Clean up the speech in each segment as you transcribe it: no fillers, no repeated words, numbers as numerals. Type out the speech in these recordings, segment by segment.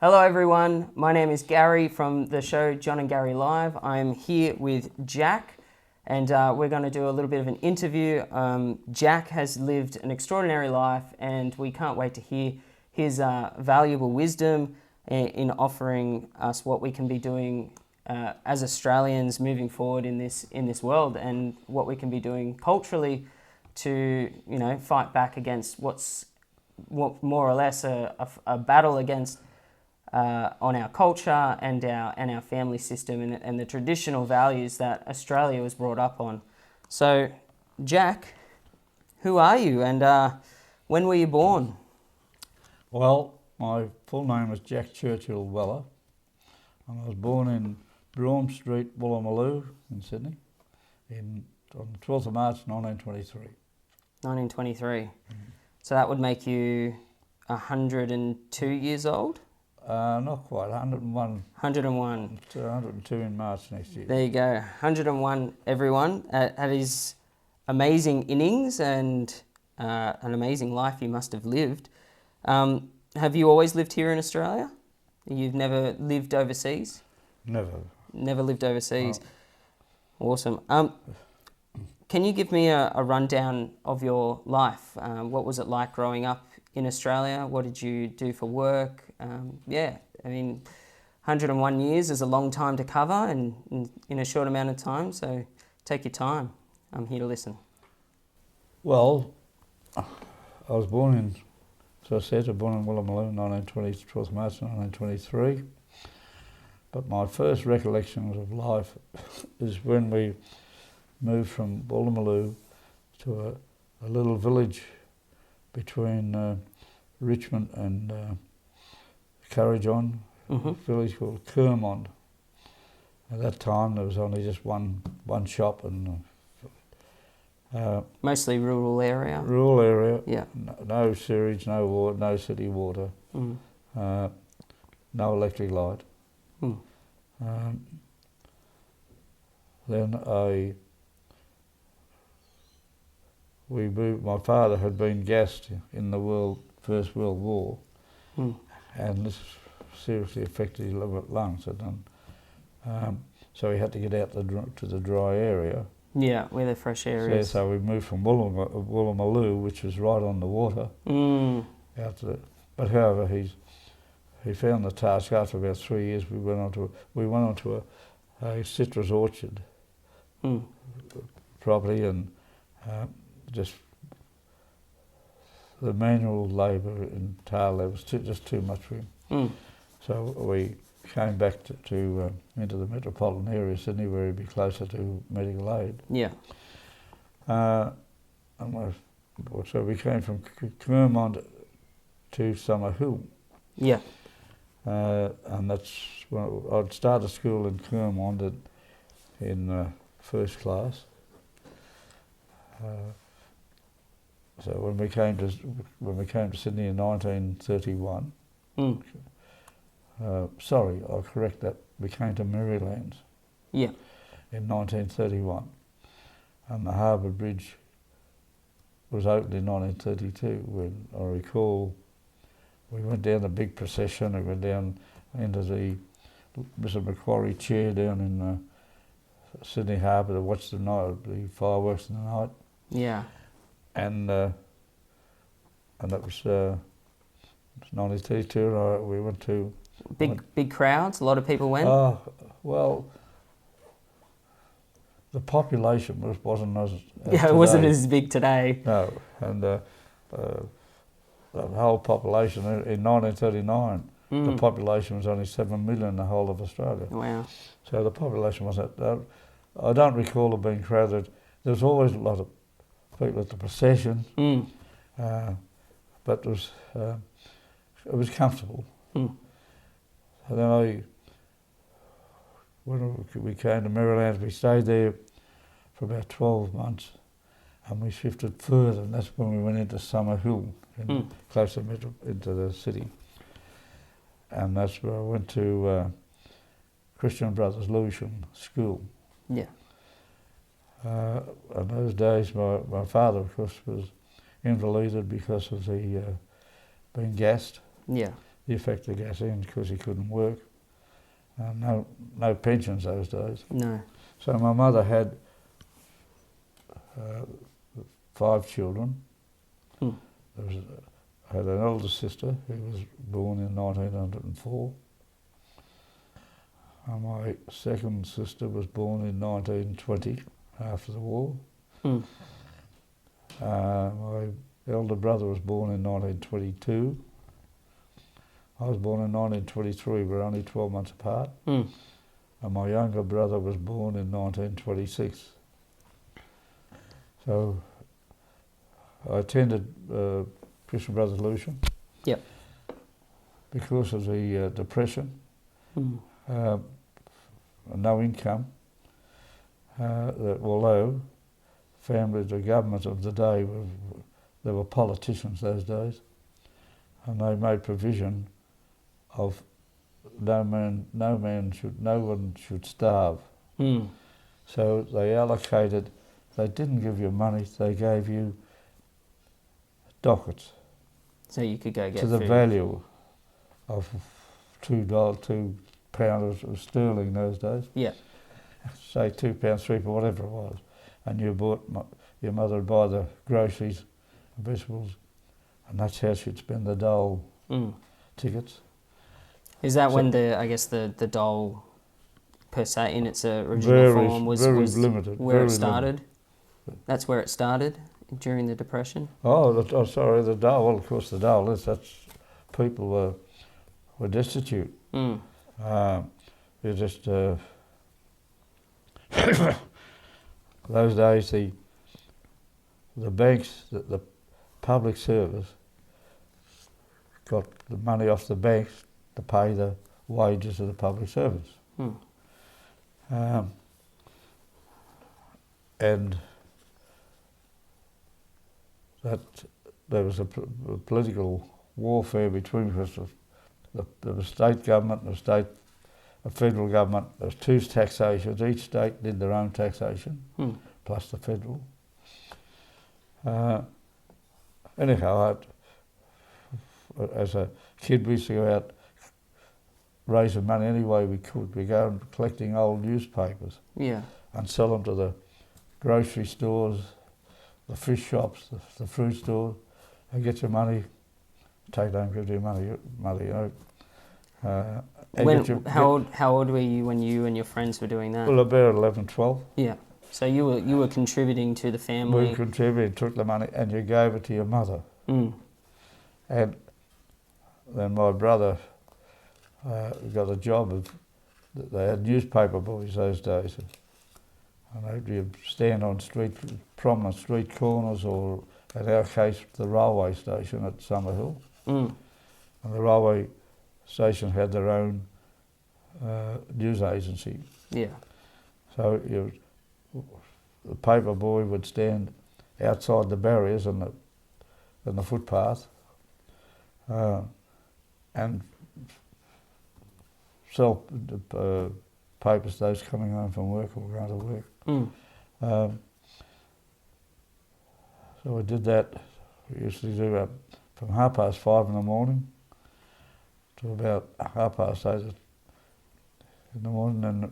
Hello everyone, my name is Gary from the show John and Gary Live. I'm here with Jack and we're going to do a little bit of an interview. Jack has lived an extraordinary life and we can't wait to hear his valuable wisdom in offering us what we can be doing as Australians moving forward in this world, and what we can be doing culturally to fight back against what more or less a battle against on our culture and our family system and the traditional values that Australia was brought up on. So, Jack, who are you and when were you born? Well, my full name is Jack Churchill Weller, and I was born in Broome Street, Woolloomooloo in Sydney on the 12th of March 1923. 1923. So that would make you 102 years old? Not quite, 101. 101. 102 in March next year. There you go, 101 everyone. At his amazing innings and an amazing life you must have lived. Have you always lived here in Australia? You've never lived overseas? Never. Never lived overseas. Oh. Awesome. Can you give me a rundown of your life? What was it like growing up in Australia? What did you do for work? 101 years is a long time to cover and in a short amount of time, so take your time. I'm here to listen. Well, I was born in Woolloomooloo, 12th March 1923. But my first recollections of life is when we moved from Woolloomooloo to a little village between Richmond and Currajong, a village called Kermond. At that time there was only just one shop and mostly rural area. Rural area. Yeah. No sewage, no water, no city water, no electric light. Then we moved. My father had been gassed in the First World War, and this seriously affected his lungs. So he had to get out to the dry area. Yeah, where the fresh air is. So we moved from Woolloomooloo, which was right on the water, out to but however, he found the task. After about 3 years, we went on to a citrus orchard property, and just the manual labour in Taylor was just too much for him. So we came back to into the metropolitan area of Sydney, where he'd be closer to medical aid. Yeah. So we came from Kermond to Summer Hill. Yeah. And that's when I'd started school in Kermond in first class. So when we came to Sydney in 1931, sorry, I'll correct that. We came to Merrylands. Yeah. In 1931, and the Harbour Bridge was opened in 1932. When I recall, we went down the big procession. We went down into the Mr. Macquarie chair down in Sydney Harbour to watch the fireworks in the night. Yeah. And that was 1932. We went to big crowds. A lot of people went. Well, the population wasn't as it wasn't as big today. No, and the whole population in 1939, the population was only 7 million in the whole of Australia. Wow. So the population wasn't that. I don't recall it being crowded. There was always a lot of people at the procession, but it was comfortable. And then when we came to Merrylands, we stayed there for about 12 months, and we shifted further, and that's when we went into Summer Hill, closer into the city. And that's where I went to Christian Brothers Lewisham School. Yeah. In those days, my father, of course, was invalided because of the being gassed. Yeah. he affected the gas in because he couldn't work. No pensions those days. No. So my mother had 5 children. Hmm. I had an older sister who was born in 1904. And my second sister was born in 1920, after the war. Hmm. My elder brother was born in 1922. I was born in 1923, we're only 12 months apart. Hmm. And my younger brother was born in 1926. So I attended Christian Brothers Lucian. Yep. Because of the depression, Hmm. no income, that although the government of the day, there were politicians those days, and they made provision of no one should starve. Hmm. So they didn't give you money, they gave you dockets So you could go get to the food. value of £2 of sterling those days. Yeah. Say £2, £3, whatever it was, and your mother would buy the groceries, and vegetables, and that's how she'd spend the dole Hmm. tickets. Is that So- when the dole per se in its original form was limited. where very it started? limited. That's where it started during the Depression? Sorry, the dole. Well, of course, the dole is that's people were destitute. Mm. You just those days the banks, the public service got the money off the banks to pay the wages of the public service. Mm. And that there was a political warfare between us. There was state government, a federal government. There was 2 taxations. Each state did their own taxation, plus the federal. Anyhow, as a kid, we used to go out raising money any way we could. We go and collecting old newspapers Yeah. and sell them to the grocery stores, the fish shops, the fruit stores, and get your money. Take home, give your money, you know. And How old were you when you and your friends were doing that? Well, about 11, 12. Yeah. So you were contributing to the family. We contributed, took the money, and you gave it to your mother. Mm. And then my brother got a job they had newspaper boys those days. And they'd stand on prominent street corners, or in our case, the railway station at Summerhill. Mm. And the railway station had their own news agency. Yeah. So the paper boy would stand outside the barriers and the footpath and sell papers to those coming home from work or going to work. Mm. So we did that. We used to do from 5:30 in the morning to about 8:30 in the morning, and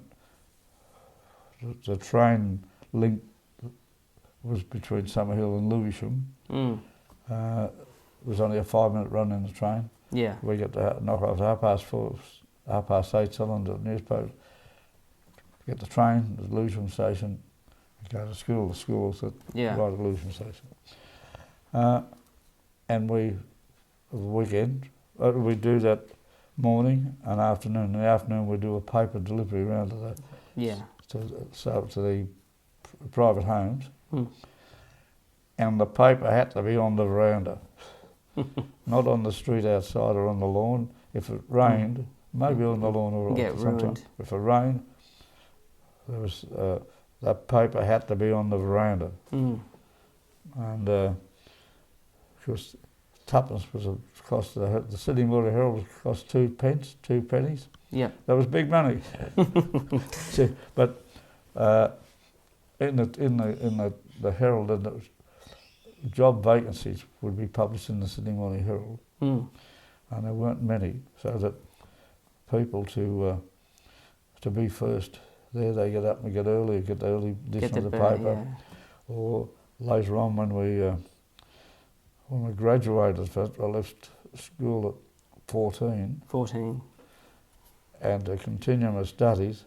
the train link was between Summerhill and Lewisham. Mm. It was only a 5-minute run in the train. Yeah. We got to knock off at 8:30 selling the newspaper. Get the train to the Lewisham station, go to school. The school's at right at Lewisham station. And the weekend, we do that morning and afternoon. In the afternoon, we do a paper delivery around to the private homes. Mm. And the paper had to be on the veranda, not on the street outside or on the lawn. If it rained, maybe on the lawn or get ruined. If it rained, there was that paper had to be on the veranda. Mm. And of course, tuppence was a cost. The Sydney Morning Herald cost 2 pennies. Yeah. That was big money. See, but in the Herald, the job vacancies would be published in the Sydney Morning Herald. Mm. and there weren't many, so that people to be first there, they get up and get the early edition of the paper, yeah. or later on when we graduated, I left school at 14, 14. and to continue my studies,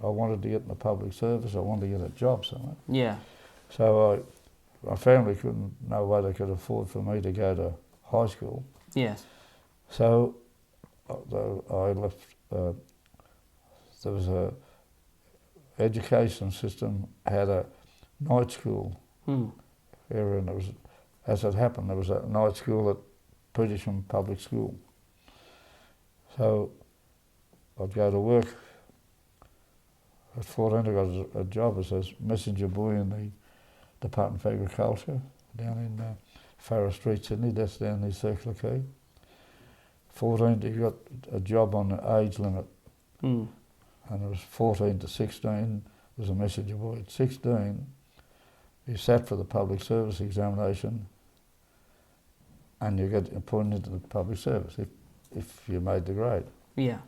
I wanted to get in the public service. I wanted to get a job somewhere. Yeah. So my family no way they could afford for me to go to high school. Yes. So I left. There was a education system had a night school area, and as it happened, there was a night school at Petersham Public School. So I'd go to work. At 14, I got a job as a messenger boy in the Department of Agriculture down in Farrer Street, Sydney. That's down the Circular Quay. 14, you got a job on the age limit, and it was 14 to 16 was a messenger boy. At 16, you sat for the public service examination, and you get appointed into the public service if you made the grade. Yeah.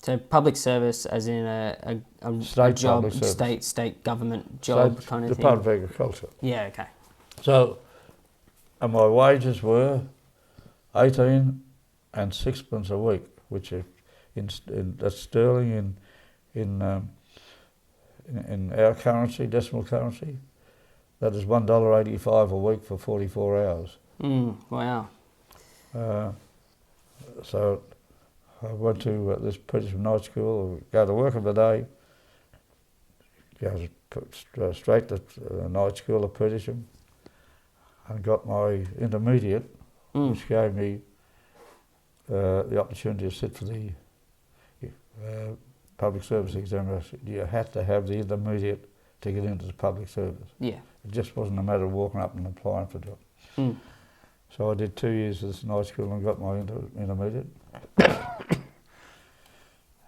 So public service, as in a State job, public service. state government job kind of thing. Department of Agriculture. Yeah. Okay. So, and my wages were 18 and 6pence a week, which is that's sterling in our currency, decimal currency. That is $1.85 a week for 44 hours. Wow. So I went to this Petersham Night School, go to work of the day, go straight to night school at Petersham, and got my intermediate, which gave me the opportunity to sit for the public service examination. You had to have the intermediate to get into the public service. Yeah. It just wasn't a matter of walking up and applying for a job. So I did 2 years at this night school and got my intermediate.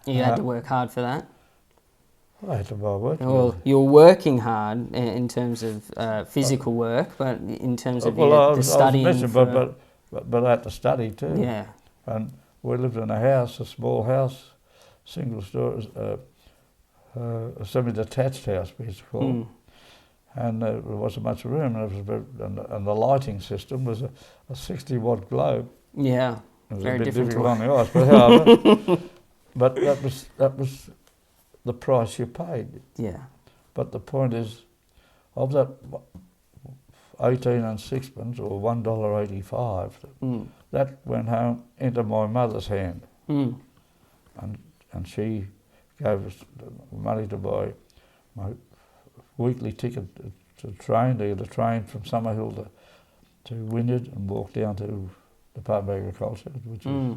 You had to work hard for that? I had to buy work. Well, you're working hard in terms of physical work, but in terms of the studying. But I had to study too. Yeah. And we lived in a house, a small house, single story, a semi-detached house, we used to call it. And there wasn't much room, and the lighting system was a 60-watt globe. Yeah, it was very a bit different difficult on the eyes, but however, but that was the price you paid. Yeah. But the point is, of that 18 and 6pence, or $1.85, that went home into my mother's hand, and she gave us money to buy my weekly ticket to train. They had a train from Summerhill to Wynyard and walk down to the Department of Agriculture, which was...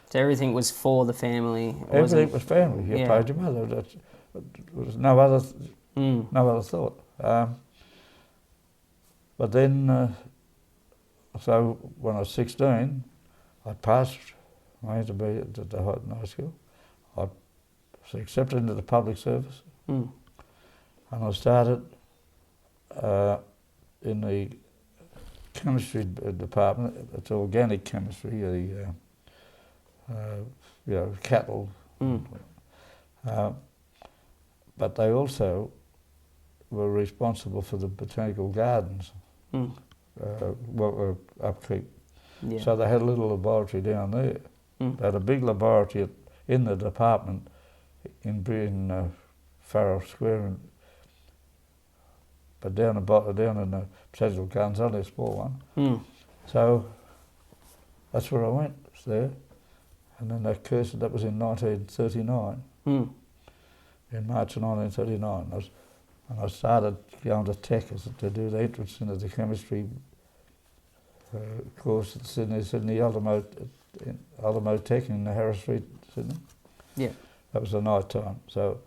So everything was for the family? Everything was family. You paid your mother. There was no other thought. But then, so when I was 16, I passed my intermediate at the high school. I was accepted into the public service. And I started in the chemistry department. It's organic chemistry, cattle. But they also were responsible for the botanical gardens upkeep. Yeah. So they had a little laboratory down there. They had a big laboratory in the department in Farrer Square. But down in the botanical gardens, only a small one. So that's where I went, there. And then that was in 1939, in March of 1939. And I started going to Tech to do the entrance into the chemistry course at Sydney Ultimo Tech in the Harris Street, Sydney. Yeah. That was the night time. So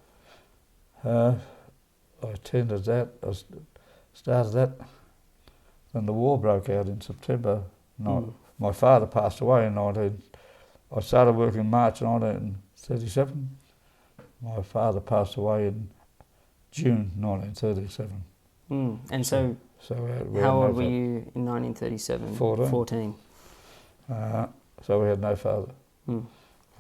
I attended that, I started that. Then the war broke out in September. My father passed away in I started working in March 1937. My father passed away in June 1937. And so So How old were you in 1937? 14. 14. So we had no father. Mm.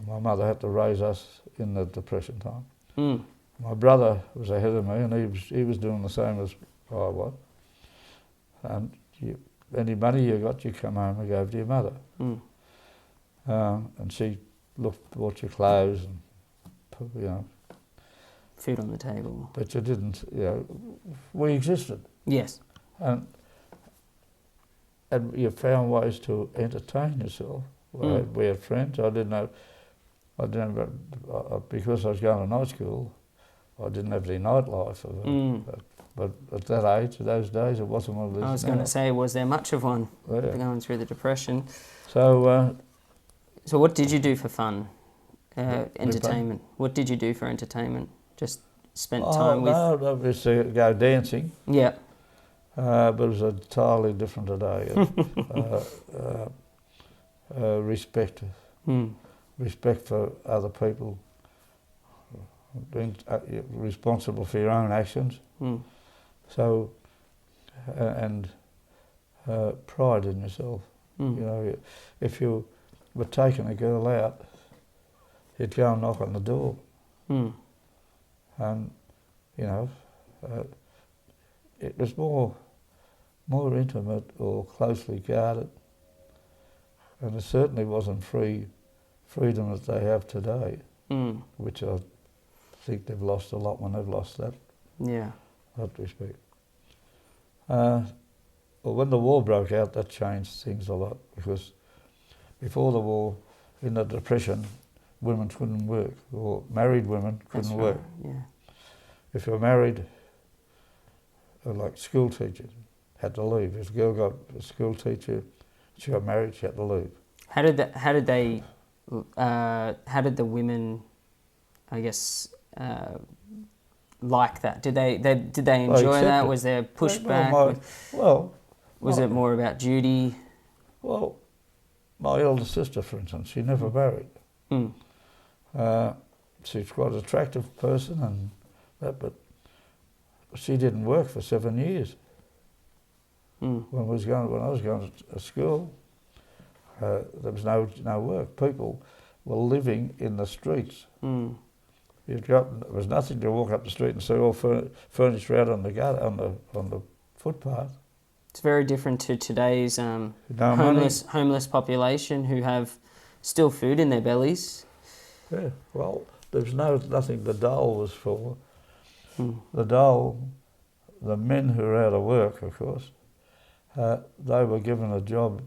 My mother had to raise us in the Depression time. Mm. My brother was ahead of me, and he was doing the same as I was. And any money you got, you come home and gave to your mother. Mm. And she bought your clothes and, Food on the table. but you didn't, we existed. Yes. And you found ways to entertain yourself. We had friends. I didn't know, because I was going to night school, I didn't have any nightlife. But at that age, those days, it wasn't one of these. I was going to say, was there much of one Yeah. going through the Depression? So what did you do for fun? Yeah, Entertainment. What did you do for entertainment? Just spent time with... No, obviously go dancing. Yeah. But it was entirely different today. Respect. Respect for other people. Being responsible for your own actions. So, and pride in yourself. If you were taking a girl out, you'd go and knock on the door. And, it was more intimate or closely guarded. And it certainly wasn't freedom that they have today, which I think they've lost a lot when they've lost that. Yeah. That respect. Well, when the war broke out, that changed things a lot, because before the war, in the Depression, women couldn't work, or married women couldn't work. Yeah. If you're married, like school teachers, had to leave. If a girl got a school teacher, she got married, she had to leave. How did the women, I guess, like that? Did they enjoy that? Was there pushback? Was it more about duty? Well, my elder sister, for instance, she never married. She's quite an attractive person, and that, but she didn't work for 7 years. When I was going to school, there was no work. People were living in the streets. There was nothing to walk up the street and see all furniture out on the footpath. It's very different to today's homeless population who have still food in their bellies. Yeah, well, there was nothing the dole was for. The dole, the men who were out of work, of course, they were given a job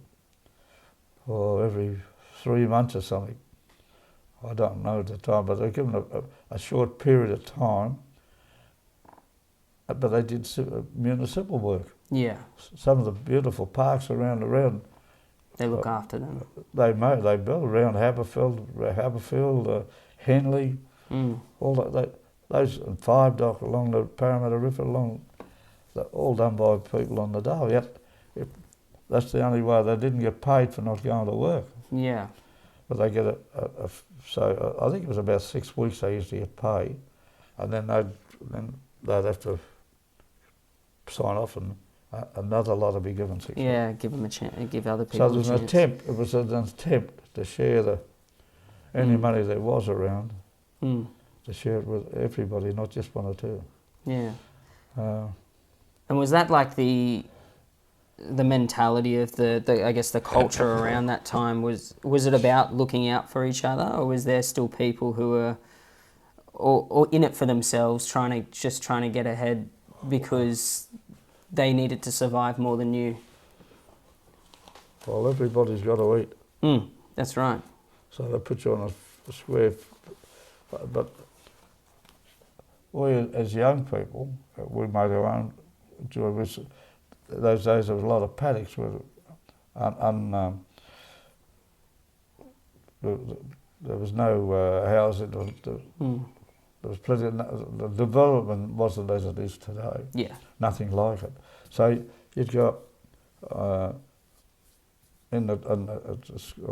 for every 3 months or something. I don't know at the time, but they were given a short period of time, but they did municipal work. Yeah. Some of the beautiful parks around. They look after them. They built around Haberfield, Henley, all that. Those and Five Dock along the Parramatta River, all done by people on the dole. Yet, that's the only way. They didn't get paid for not going to work. Yeah. But they get so I think it was about 6 weeks they used to get paid, and then they'd have to sign off, and another lot would be given 6 weeks. Yeah, give them a chance. Give other people. So there was It was an attempt to share any money there was around, to share it with everybody, not just one or two. Yeah. And was that like the mentality of I guess the culture around that time? Was it about looking out for each other, or was there still people who were or in it for themselves, trying to get ahead because they needed to survive more than you? Well, everybody's got to eat. That's right. So they put you on a square. But we, as young people, we made our own. Those days there was a lot of paddocks with there was no housing. There was plenty. The development wasn't as it is today. Yeah. Nothing like it. So you'd go on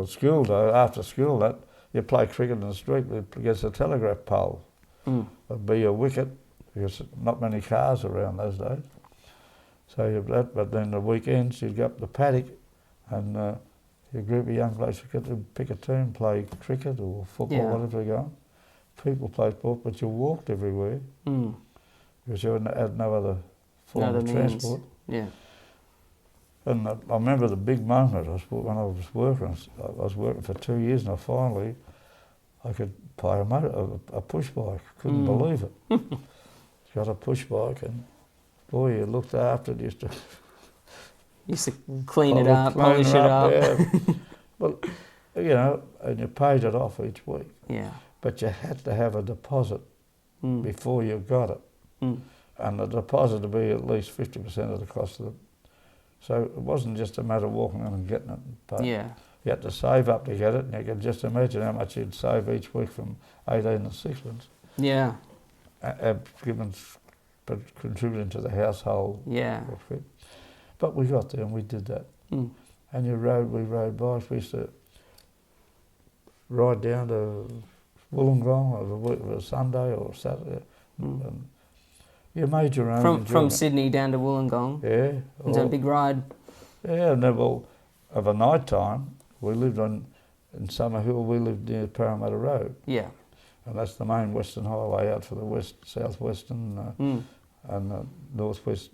school day, after school, that you play cricket in the street against a telegraph pole. There'd be a wicket because not many cars around those days. So you that, but then the weekends you'd go up the paddock, and your group of young blokes would get to pick a team, play cricket or football, Yeah. whatever they go. People played sport, but you walked everywhere because you had no other form other of means. transport. Yeah. And I remember the big moment when I was working. I was working for 2 years, and I could play a push bike. Couldn't believe it. Got a push bike, and boy, you looked after it. Used to clean it up, clean polish her it up. Yeah. Well, you know, and you paid it off each week. Yeah. But you had to have a deposit before you got it. Mm. And the deposit would be at least 50% of the cost of it. So it wasn't just a matter of walking in and getting it. But Yeah. you had to save up to get it, and you could just imagine how much you'd save each week from 18 and sixpence. Yeah. But contributing to the household. Yeah. But we got there and we did that. Mm. And we rode bikes. We used to ride down to Wollongong on a Sunday or Saturday. And you made your own. From Sydney down to Wollongong. Yeah. Was that a big ride? Yeah, and then, well, of a night time, we lived in Summerhill, we lived near Parramatta Road. Yeah. And that's the main Western Highway out for the southwestern and northwest.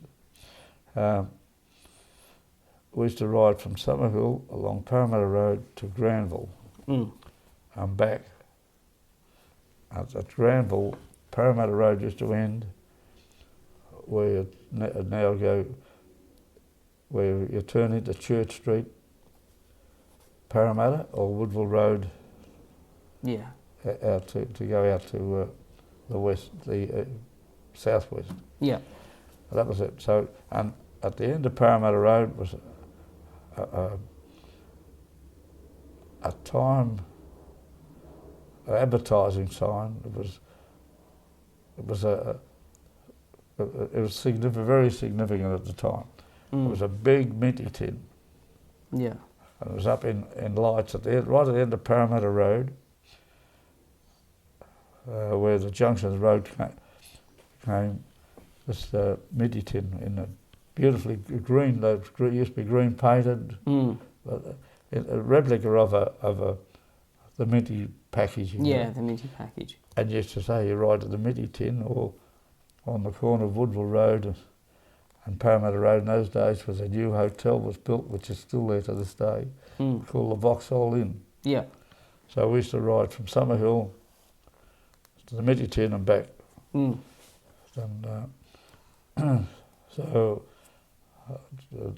We used to ride from Summerhill along Parramatta Road to Granville and back. At Granville, Parramatta Road used to end where you now go, where you turn into Church Street, Parramatta, or Woodville Road. Yeah. Out to go out to the west, the southwest. Yeah. That was it. So, and at the end of Parramatta Road was a time, an advertising sign. It was very significant at the time. It was a big minty tin. Yeah. And it was up in lights at the end, right at the end of Parramatta Road, where the Junctions Road came. This minty tin in a beautifully green. Those used to be green painted. A replica of the minty package. Yeah, the minty package. And you used to say you ride to the minty tin, or on the corner of Woodville Road and Parramatta Road in those days was a new hotel was built, which is still there to this day, called the Vauxhall Inn. Yeah. So we used to ride from Summerhill to the minty tin and back. And so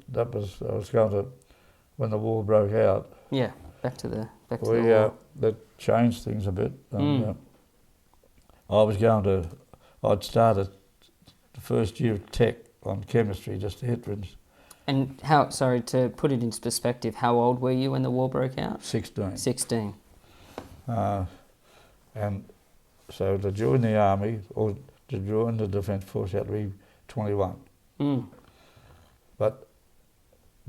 that was, I was going to, when the war broke out. Yeah, back to the war. That changed things a bit. And, I'd started the first year of tech on chemistry, just the entrance. And to put it into perspective, how old were you when the war broke out? 16. 16. And so to join the army or to join the Defence Force, you had to be 21. But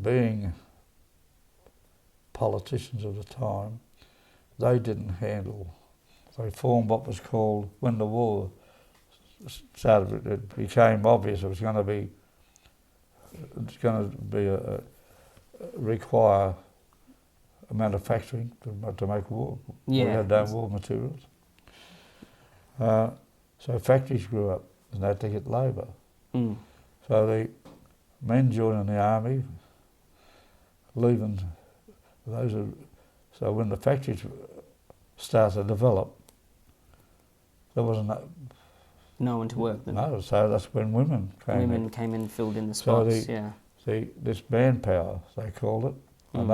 being politicians of the time, they formed what was called, when the war started, it became obvious it was going to require a manufacturing to make war. Yeah. We had no war materials. So factories grew up and they had to get labour. So the men joining the army, leaving so when the factories started to develop, there wasn't no one to work them. No, so that's when women came in. Women came in and filled in the spots, This manpower, they called it, and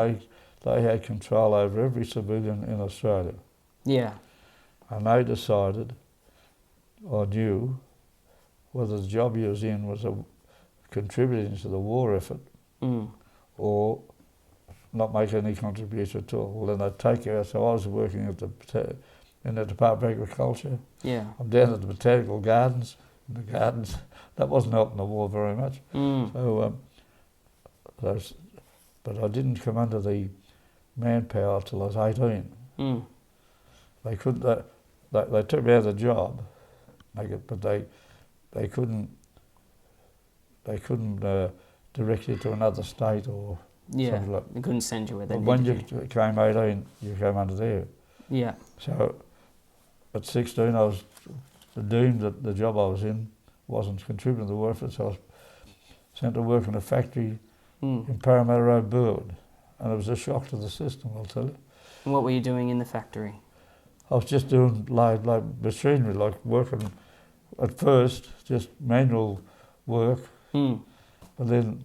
they had control over every civilian in Australia. Yeah. And they decided, or knew, whether the job you was in was contributing to the war effort or not making any contribution at all. Well, then they'd take you out. So I was working in the Department of Agriculture. Yeah. I'm down at the botanical gardens. That wasn't helping the war very much. So, but I didn't come under the manpower till I was 18. They couldn't. They took me out of the job, but they couldn't they couldn't direct you to another state or Yeah. something like. They couldn't send you where they But when needed you came 18, you came under there. Yeah. So at 16, I was deemed that the job I was in wasn't contributing to the workforce. So I was sent to work in a factory in Parramatta Road, Burwood, and it was a shock to the system, I'll tell you. And what were you doing in the factory? I was just doing like machinery, like working at first, just manual work, but then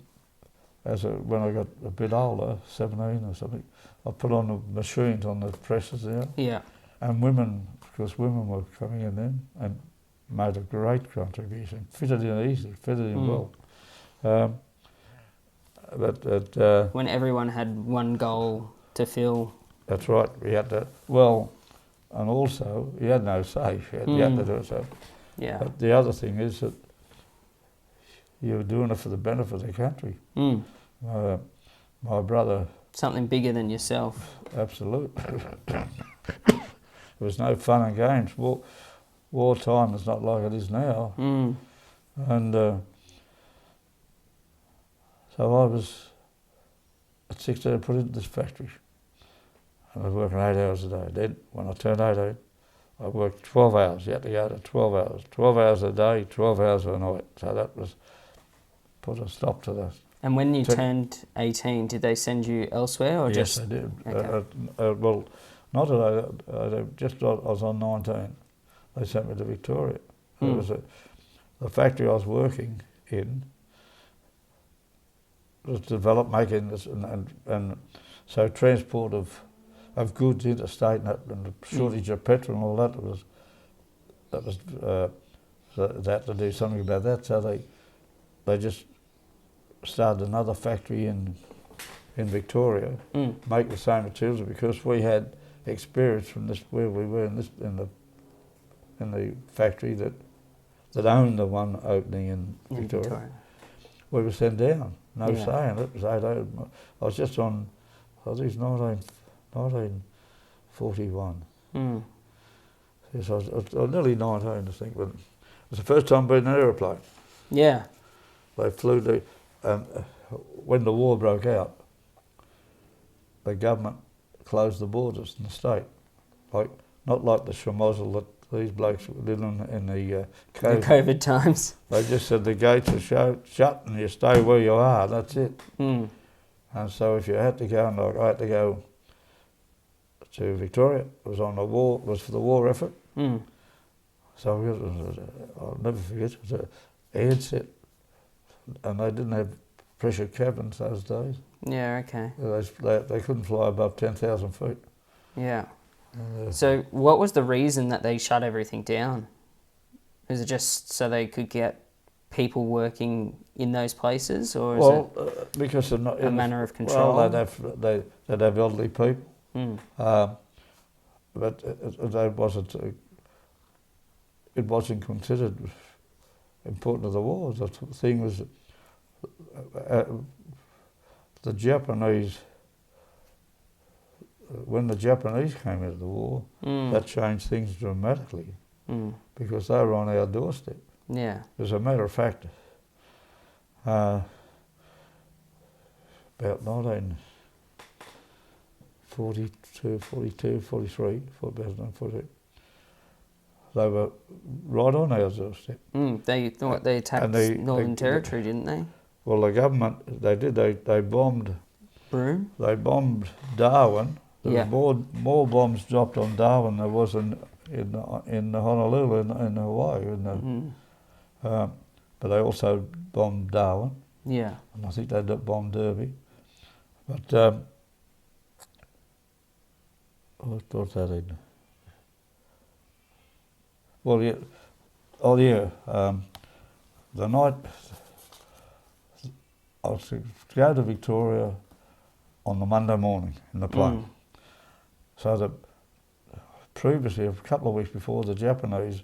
when I got a bit older, 17 or something, I put on the machines on the presses there. Yeah. And women, because women were coming in then and made a great contribution, fitted in easy, fitted in well. But when everyone had one goal to fill. that's right, we had to, well, and also, you had no say, you had to do it so. Yeah. But the other thing is that you were doing it for the benefit of the country. My brother... Something bigger than yourself. Absolutely. There was no fun and games. Wartime is not like it is now. And so I was, at 16, put into this factory. And I was working 8 hours a day. Then, when I turned 18, I worked 12 hours. You had to go to 12 hours. 12 hours a day, 12 hours a night. So that was, put a stop to that. And when you turned 18, did they send you elsewhere or yes, just... Yes, they did. Okay. Well, not that I was on 19. They sent me to Victoria. It was the factory I was working in was developed, making this, and so transport of goods interstate and the shortage of petrol and all that was they had to do something about that. So they just started another factory in Victoria, make the same materials, because we had experience from this where we were in the factory that owned the one opening in Victoria. We were sent down, no saying it was 8. I was just on, I think it was 1941. Yes, I was nearly 19, I think, but it was the first time being in an aeroplane. Yeah. They flew when the war broke out, the government closed the borders in the state, not like the schmozzle that these blokes did in the COVID times. They just said the gates are shut and you stay where you are. That's it. And so if you had to go, and I had to go to Victoria, it was on the war. It was for the war effort. So I'll never forget. It was a headset, and they didn't have pressure cabins those days. Yeah, okay. They couldn't fly above 10,000 feet. Yeah. So what was the reason that they shut everything down? Was it just so they could get people working in those places, or is it because they're not a manner of control? Well, they'd have elderly people, but it wasn't considered important to the war. The thing was, the Japanese. When the Japanese came into the war, that changed things dramatically because they were on our doorstep. Yeah. As a matter of fact, about 1942, 42, 43, 1942, they were right on our doorstep. They thought they attacked Northern Territory, didn't they? Well, the government, they did. They bombed. Broome? They bombed Darwin. There was more bombs dropped on Darwin than there was in Honolulu in Hawaii. But they also bombed Darwin. Yeah. And I think they bombed Derby. But what's that in? Well, yeah. Oh, yeah. The night I was to go to Victoria on the Monday morning in the plane. So previously, a couple of weeks before, the Japanese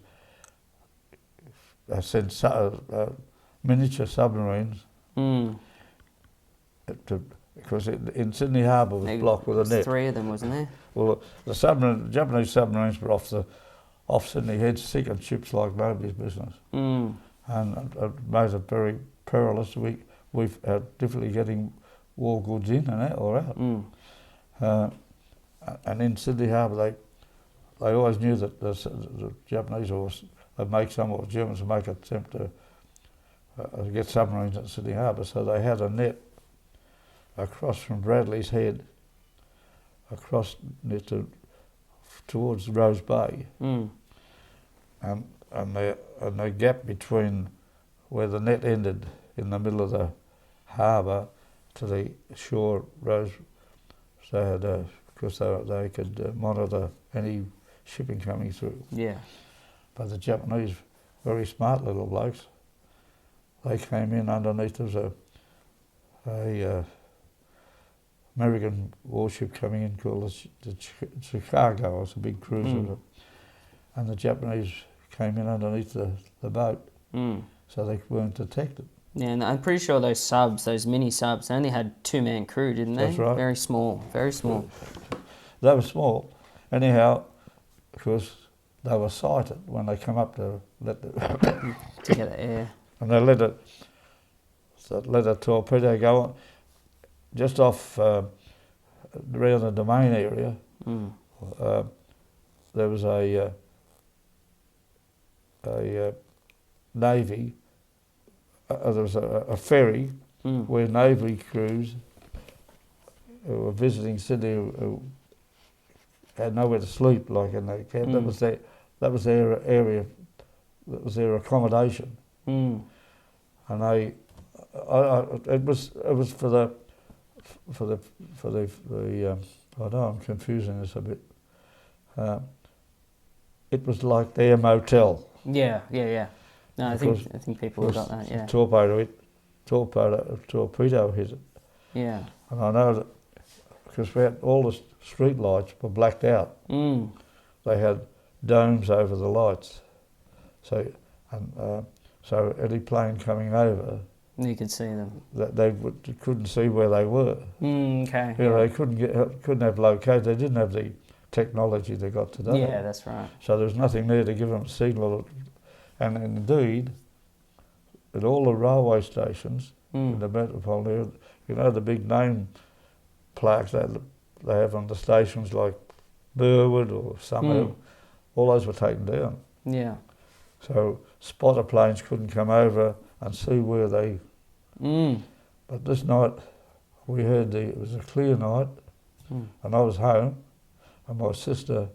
sent miniature submarines because in Sydney Harbour was blocked with a net. 3 of them, wasn't there? Well, the Japanese submarines were off Sydney Head, sinking ships like nobody's business, and it made it very perilous. We've had difficulty getting war goods in and out or out. And in Sydney Harbour, they always knew that the Japanese would make some, or Germans would make an attempt to get submarines at Sydney Harbour. So they had a net across from Bradley's Head, across towards Rose Bay, and the gap between where the net ended in the middle of the harbour to the shore Rose, so had because they could monitor any shipping coming through. Yeah. But the Japanese, very smart little blokes, they came in underneath. There was a American warship coming in called the Chicago. It was a big cruiser, and the Japanese came in underneath the boat, so they weren't detected. Yeah, and I'm pretty sure those subs, those mini subs, they only had 2-man crew, didn't they? That's right. Very small, very small. They were small. Anyhow, because they were sighted when they come up to let the To get the air. and they let a torpedo go on just off around the Domain area. There was a navy. There was a ferry where navy crews who were visiting Sydney who had nowhere to sleep, like in their camp. That was their area. That was their accommodation. And it was for the I know I'm confusing this a bit. It was like their motel. Yeah. No, I think people have got that. Yeah. Torpedo hit it. Yeah. And I know that because we had all the street lights were blacked out. They had domes over the lights, so any plane coming over, You could see them. that they couldn't see where they were. Okay. You know, they couldn't have located. They didn't have the technology they got today. Yeah, that's right. So there was nothing there to give them a signal. And indeed, at all the railway stations in the metropolitan area, you know, the big name plaques that they have on the stations like Burwood or Summerhill, all those were taken down. Yeah. So spotter planes couldn't come over and see where they... But this night, we heard it was a clear night, and I was home, and my sister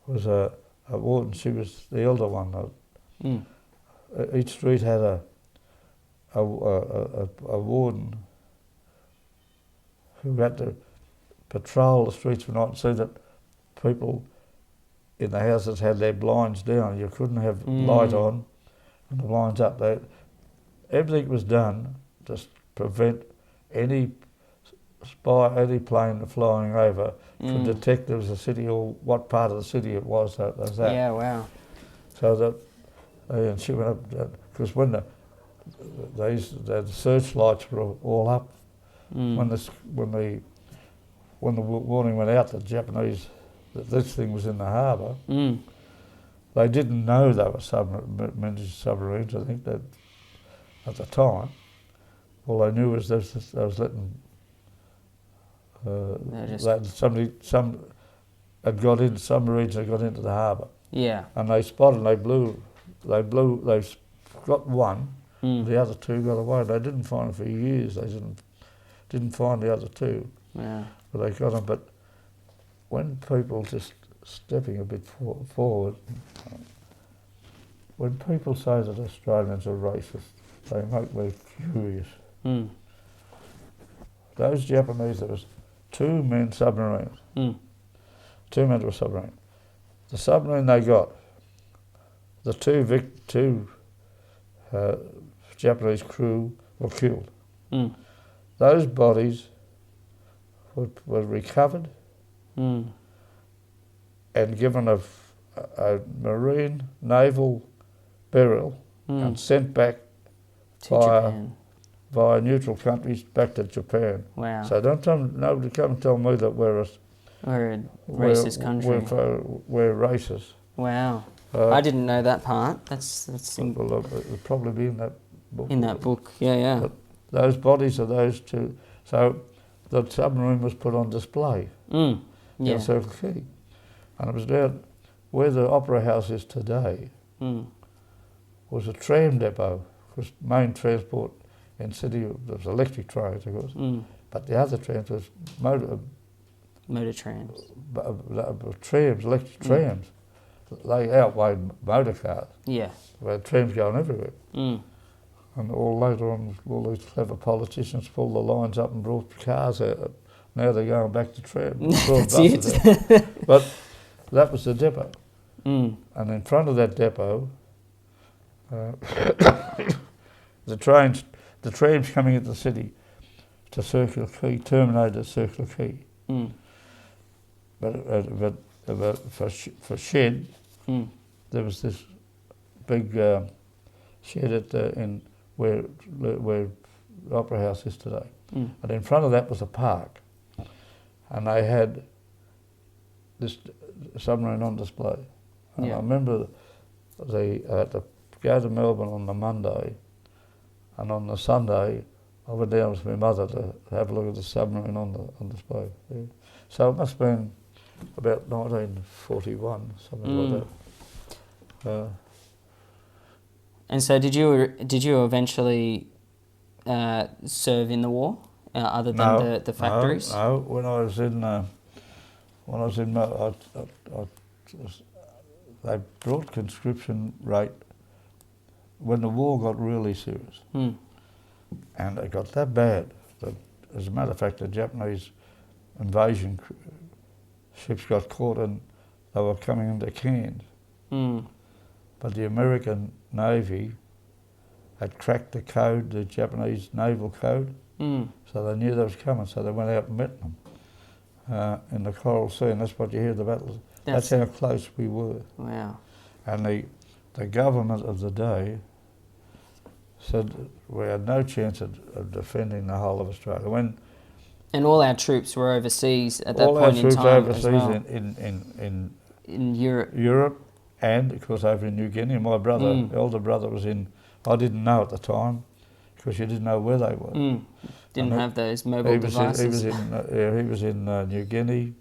was a warden. She was the elder one. Each street had a warden who had to patrol the streets for night and see that people in the houses had their blinds down. You couldn't have light on and the blinds up. Everything was done to prevent any plane flying over to detect there was a city or what part of the city it was that was that. Yeah, wow. So that, and she went up, because when the searchlights were all up, when the warning went out, the Japanese, that this thing was in the harbour, they didn't know they were submarines, I think, that at the time. All they knew was they was letting some had got in, submarines had got into the harbour. Yeah. And they spotted and they got one, the other two got away. They didn't find them for years. They didn't find the other two. Yeah. But they got them. But when people, just stepping a bit forward, when people say that Australians are racist, they make me furious. Those Japanese, there was 2 men submarines. 2 men to a submarine. The submarine they got, the two Japanese crew were killed. Those bodies were recovered and given a marine naval burial and sent back To Japan. via neutral countries back to Japan. Wow. So nobody come and tell me that we're a racist country. We're racist. Wow. I didn't know that part. That's Well, it'll probably be in that book. In that book, yeah. But those bodies are those two. So the submarine was put on display Yeah. in Circle Quay. And it was down where the Opera House is today was a tram depot, because main transport in Sydney, there was electric trains, of course, but the other trams was motor trams. Trams, electric trams. They outweighed motor cars. Yeah. We had trams going everywhere. And all later on, all these clever politicians pulled the lines up and brought cars out. Now they're going back to trams. That's it. But that was the depot. Mm. And in front of that depot, the trams coming into the city to Circular Quay terminated at Circular Quay. Mm. But for shed, there was this big shed in where the Opera House is today. And in front of that was a park. And they had this submarine on display. And I remember they had to go to Melbourne on the Monday, and on the Sunday I went down with my mother to have a look at the submarine on display. Yeah. So it must have been about 1941, something like that. And so did you eventually serve in the war, other than the factories? No. When I was in they brought conscription rate when the war got really serious. And it got that bad that, as a matter of fact, the Japanese invasion ships got caught and they were coming into Cairns. But the American Navy had cracked the code, the Japanese naval code, so they knew they was coming, so they went out and met them in the Coral Sea, and that's what you hear the battles. That's how close we were. Wow. And the government of the day said we had no chance of defending the whole of Australia. And all our troops were overseas at that point in time. All our troops overseas in Europe. Europe, and of course over in New Guinea. My brother, elder brother, was in. I didn't know at the time because you didn't know where they were. Didn't have those mobile devices. He was in New Guinea,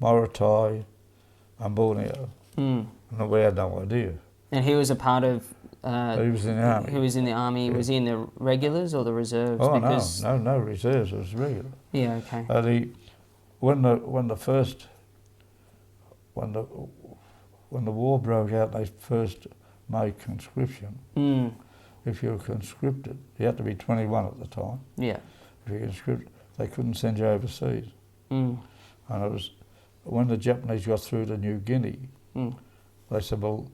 Morotai, and Borneo. And we had no idea. And he was a part of. He was in the army. He was in the army. Yeah. Was he in the regulars or the reserves? Oh no reserves. It was regular. Yeah, okay. When the war broke out, they first made conscription. If you were conscripted, you had to be 21 at the time. Yeah. If you were conscripted, they couldn't send you overseas. And it was when the Japanese got through to New Guinea, they said, well,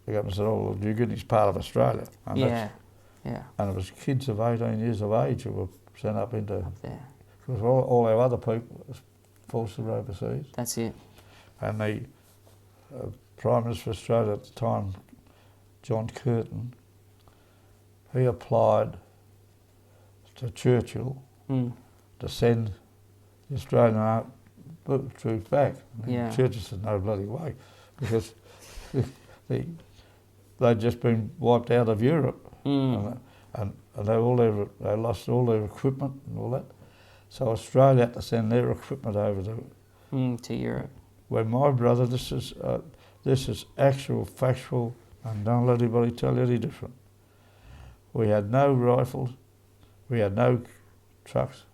the government said, oh, New Guinea's part of Australia. And and it was kids of 18 years of age who were sent up there. Because all our other people forces were overseas. That's it. And the Prime Minister of Australia at the time, John Curtin, he applied to Churchill to send the Australian troops back. And Churchill said, no bloody way, because they'd just been wiped out of Europe, and they lost all their equipment and all that. So Australia had to send their equipment over to Europe. When my brother, this is actual, factual, and don't let anybody tell you any different. We had no rifles, we had no trucks.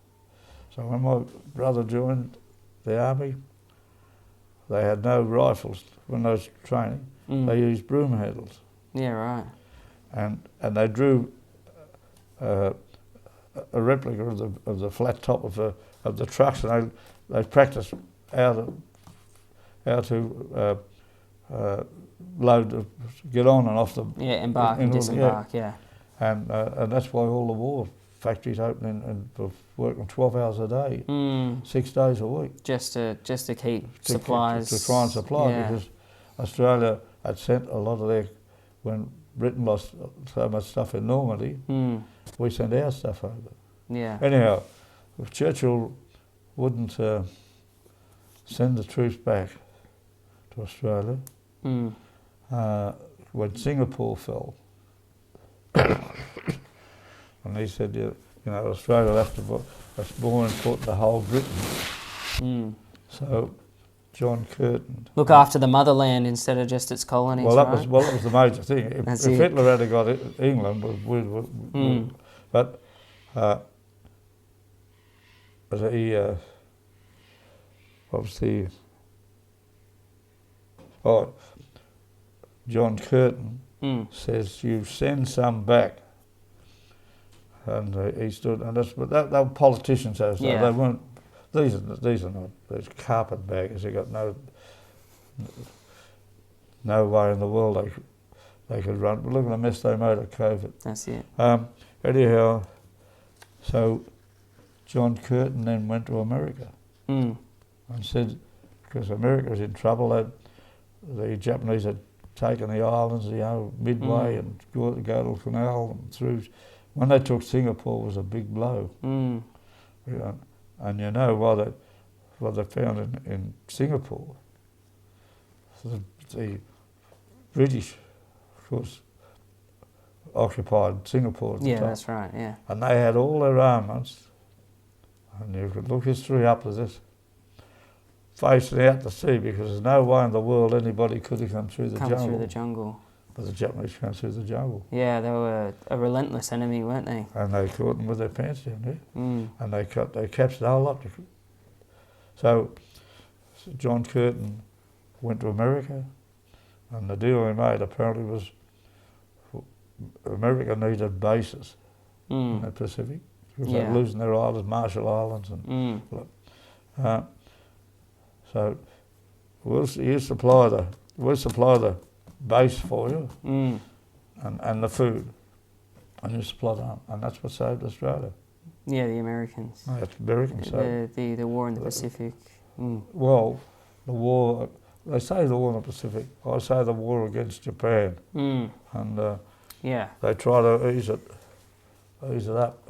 So when my brother joined the army, they had no rifles when they was training. They used broom handles. Yeah, right. And they drew a replica of the flat top of the trucks, and they practiced how to load, get on and off the embark and disembark. And that's why all the war factories open and working 12 hours a day, 6 days a week, just to keep supplies to try and supply because Australia had sent a lot of their, when Britain lost so much stuff in Normandy, we sent our stuff over. Yeah. Anyhow, if Churchill wouldn't send the troops back to Australia, when Singapore fell, And he said, you know, Australia will have to that's more important to whole Britain. Mm. So John Curtin. Look after the motherland instead of just its colonies, Well, that right? was the major thing. If it. Hitler had got England, but he what was the John Curtin says you send some back, and he stood, and they were politicians. They weren't. These are not. These carpetbaggers. They got no way in the world they could run. But look at the mess they made of COVID. That's it. Anyhow, so John Curtin then went to America and said, because America was in trouble, the Japanese had taken the islands, you know, Midway and Guadalcanal and through. When they took Singapore, it was a big blow. You know, and you know what they found in Singapore. The British, of course, occupied Singapore at the time. That's right, yeah. And they had all their armaments, and you could look history up as this, facing out to sea, because there's no way in the world anybody could have come through the jungle. But the Japanese came through the jungle. Yeah, they were a relentless enemy, weren't they? And they caught them with their pants down there. And they captured the whole lot. So John Curtin went to America, and the deal he made apparently was America needed bases in the Pacific, because they were losing their islands, Marshall Islands, and so we'll supply the base for you, and the food, and you supply them, and that's what saved Australia. Yeah, the Americans. No, it's Americans. The war in the Pacific. Well, the war. They say the war in the Pacific. I say the war against Japan. And they try to ease it up,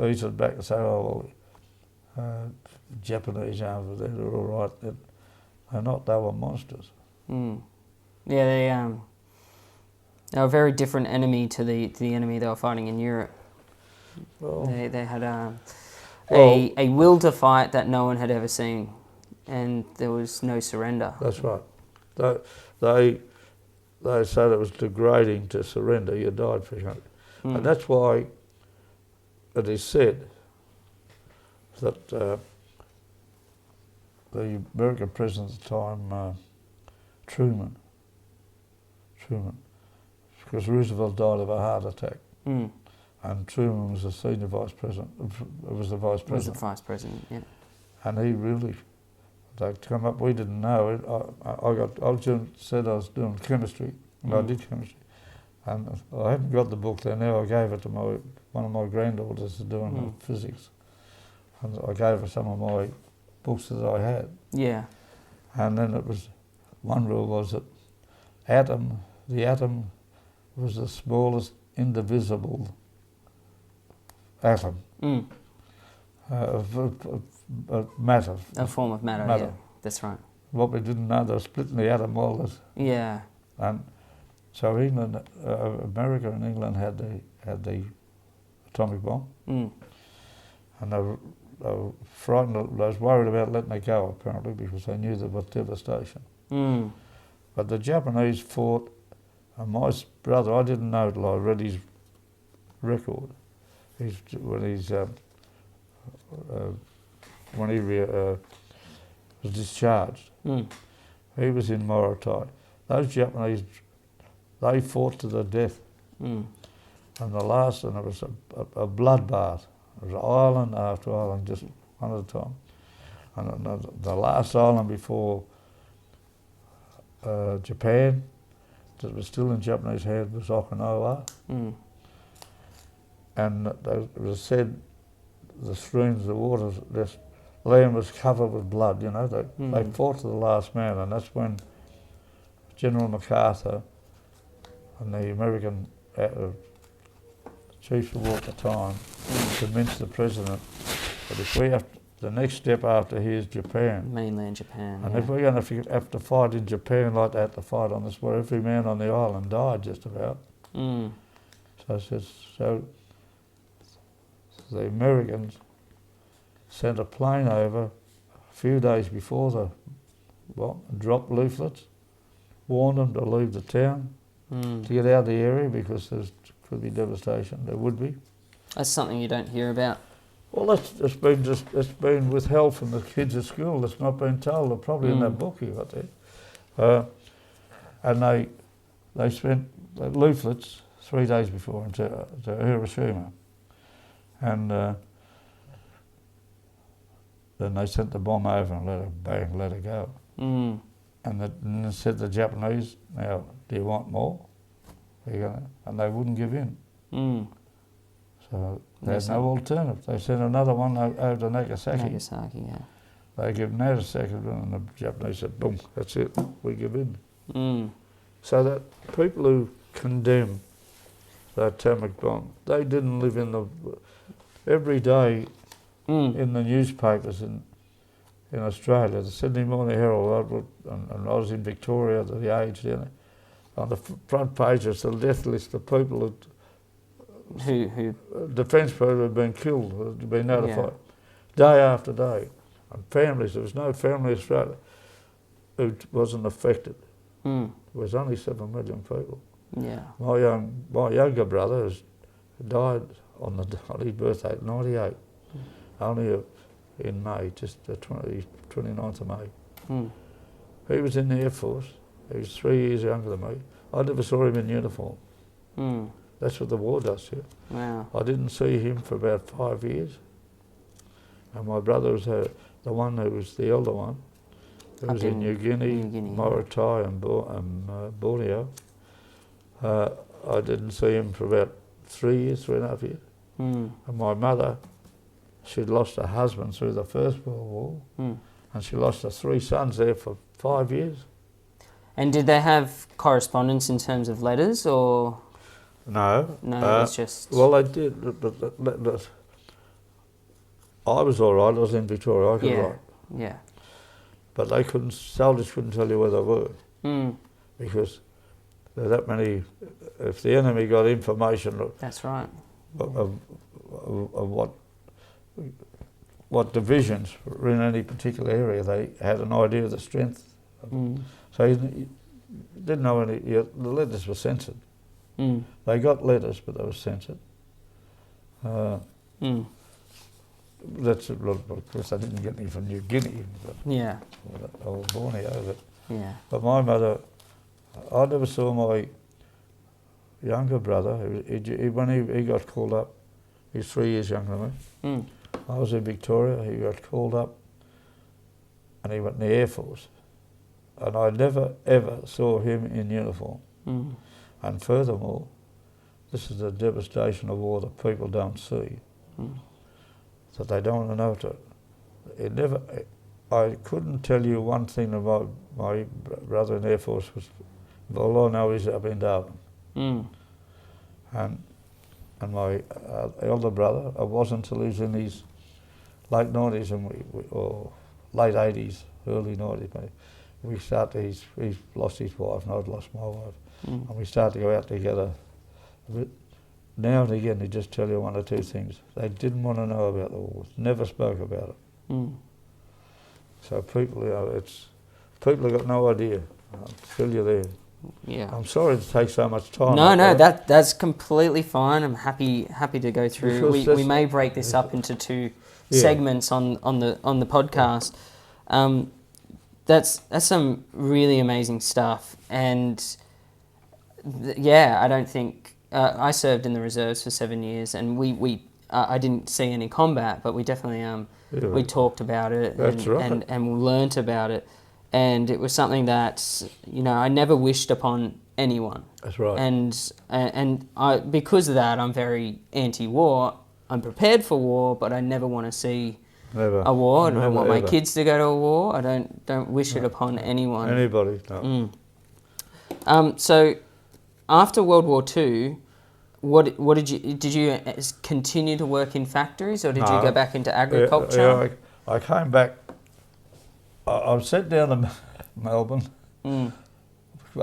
ease it back and say, oh, well, Japanese over there, they're all right. They're not, they were monsters. Yeah, they were a very different enemy to the enemy they were fighting in Europe. Well, they had a will to fight that no one had ever seen, and there was no surrender. That's right. They said it was degrading to surrender. You died for something. And that's why it is said that the American president at the time, Truman, because Roosevelt died of a heart attack, and Truman was the senior vice president. Was the vice president. Was the vice president, yeah. And he really, they come up. We didn't know it. I said I was doing chemistry, and I did chemistry, and I haven't got the book there now. I gave it to one of my granddaughters doing physics, and I gave her some of my books that I had. Yeah. And then one rule was that the atom was the smallest indivisible atom of matter. A form of matter, yeah, that's right. What we didn't know, they were splitting the atom all this. Yeah. And so England, America and England had the atomic bomb. And they were frightened, they was worried about letting it go apparently, because they knew there was devastation. But the Japanese fought, and my brother, I didn't know till I read his record. When he was discharged, he was in Morotai. Those Japanese, they fought to the death. And it was a bloodbath. It was island after island, just one at a time. And the last island before Japan, that was still in Japanese hands, was Okinawa. And it was said the streams, the waters, this land was covered with blood, you know. They fought to the last man, and that's when General MacArthur and the American chief of war at the time convinced the president that if we the next step after here is Japan. Mainland Japan. And if we're going to have to fight in Japan like they had to fight on this, where every man on the island died just about. So the Americans sent a plane over a few days before dropped leaflets, warned them to leave the town, to get out of the area because there could be devastation. There would be. That's something you don't hear about. Well, it's been withheld from the kids at school. It's not been told. They're probably in that book you got there. And they spent leaflets 3 days before into Hiroshima, and then they sent the bomb over and let it go. And then said the Japanese, "Now, do you want more?" And they wouldn't give in. So they had no alternative. They sent another one over to Nagasaki. Nagasaki, yeah. They gave Nagasaki, and the Japanese said, "Boom, that's it. We give in." So that people who condemn the atomic bomb, they didn't live in the... Every day in the newspapers in Australia, the Sydney Morning Herald, and I was in Victoria at the age then, on the front page is the death list of people who defence people had been killed, had been notified, day after day. And families, there was no family in Australia who wasn't affected. There was only 7 million people. Yeah. My younger brother has died on his birthday at 98, only in May, just the 29th of May. He was in the Air Force. He was 3 years younger than me. I never saw him in uniform. That's what the war does to you. Wow. I didn't see him for about 5 years. And my brother was the one who was the elder one. He was in New Guinea, Morotai and Borneo. I didn't see him for about 3.5 years. And my mother, she'd lost her husband through the First World War, and she lost her 3 sons there for 5 years. And did they have correspondence in terms of letters, or...? No. No, it was just... Well, they did. But I was all right. I was in Victoria. I could write. Yeah. But they couldn't. Soldiers couldn't tell you where they were because there are that many. If the enemy got information, that's right, of what divisions were in any particular area, they had an idea of the strength. So you didn't know any. The letters were censored. They got letters, but they were censored. That's of course I didn't get any from New Guinea, or Borneo. But my mother, I never saw my younger brother. When he got called up, he's 3 years younger than me. I was in Victoria. He got called up, and he went in the Air Force, and I never ever saw him in uniform. And furthermore, this is the devastation of war that people don't see. That they don't want to know. I couldn't tell you one thing about my brother in the Air Force. All I know is up in Darwin. And my elder brother, it wasn't until he was in his late 90s or late 80s, early 90s, he's lost his wife and I'd lost my wife. And we started to go out together a bit. Now and again, they just tell you 1 or 2 things. They didn't want to know about the war. Never spoke about it. So people, people have got no idea. I'll tell you there. Yeah. I'm sorry to take so much time. No, that's completely fine. I'm happy to go through. We may break this up into 2 segments on the podcast. That's some really amazing stuff, and I don't think. I served in the reserves for 7 years, and I didn't see any combat, but we definitely we talked about it and we learnt about it, and it was something that I never wished upon anyone. That's right. And I, because of that, I'm very anti-war. I'm prepared for war, but I never want to see a war. I don't want my kids to go to a war. I don't wish it upon anyone. Anybody, no. So after World War II, what did you continue to work in factories, or did you go back into agriculture? I came back. I was sent down to Melbourne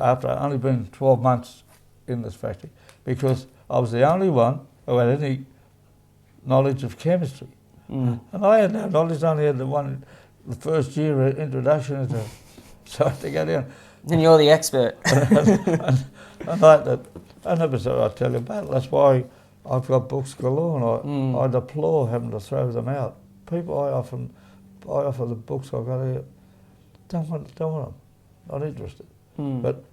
after I'd only been 12 months in this factory, because I was the only one who had any knowledge of chemistry. Mm. And I had no knowledge, I only had the first year introduction into, so I had to go down. And you're the expert. and like that, I never said I'd tell you about it. That's why I've got books galore, and I deplore having to throw them out. People, I offer the books I've got here, don't want them, not interested. But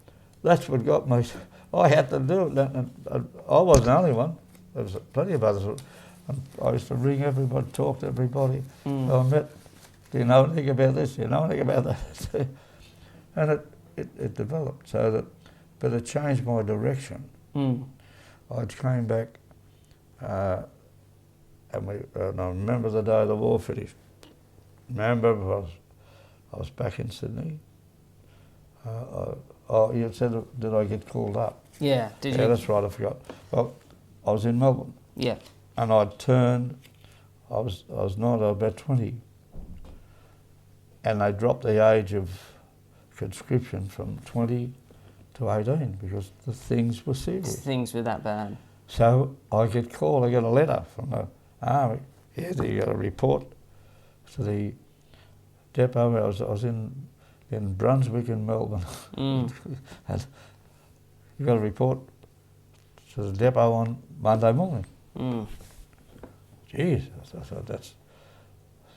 that's what got me. I had to do it, and I wasn't the only one. There was plenty of others. And I used to ring everybody, talk to everybody who I met. Do you know anything about this? Do you know anything about that? And it developed so that, but it changed my direction. I came back, and I remember the day the war finished. Remember, I was back in Sydney. You said, did I get called up? Yeah, did you? Yeah, that's right, I forgot. Well, I was in Melbourne. Yeah. And I'd turned, I was not about 20. And they dropped the age of conscription from 20 to 18 because the things were serious. Things were that bad. So I get called, I get a letter from the army. Yeah, you got a report to the depot. I was in Brunswick in Melbourne. And you got a report to the depot on Monday morning. Jeez, I thought that's.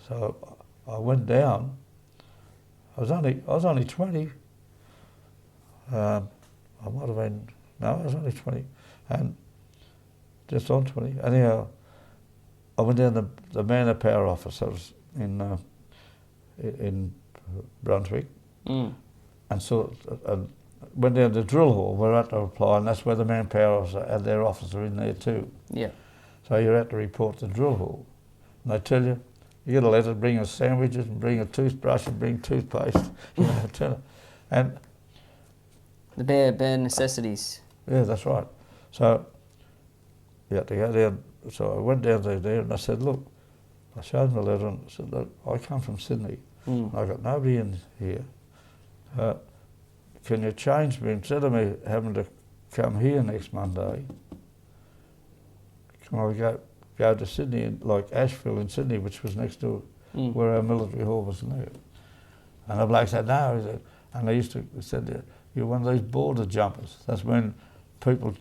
So I went down. I was only 20. I might have been, no, I was only 20, and just on 20. Anyhow, I went down to the man of power office. I was in Brunswick, and went down to the drill hall. We're at to apply, and that's where the manpower officer had their officer in there too. Yeah. So you're at to report to the drill hall, and they tell you, you get a letter, bring us sandwiches and bring a toothbrush and bring toothpaste. You know, and the bare necessities. Yeah, that's right. So you had to go down. So I went down there and I said, look, I showed him the letter and I said, look, I come from Sydney. I got nobody in here. Can you change me, instead of me having to come here next Monday, can I go to Sydney, like Asheville in Sydney, which was next to where our military hall was now? And the bloke said, no. He said, and they said, you're one of these border jumpers. That's when people,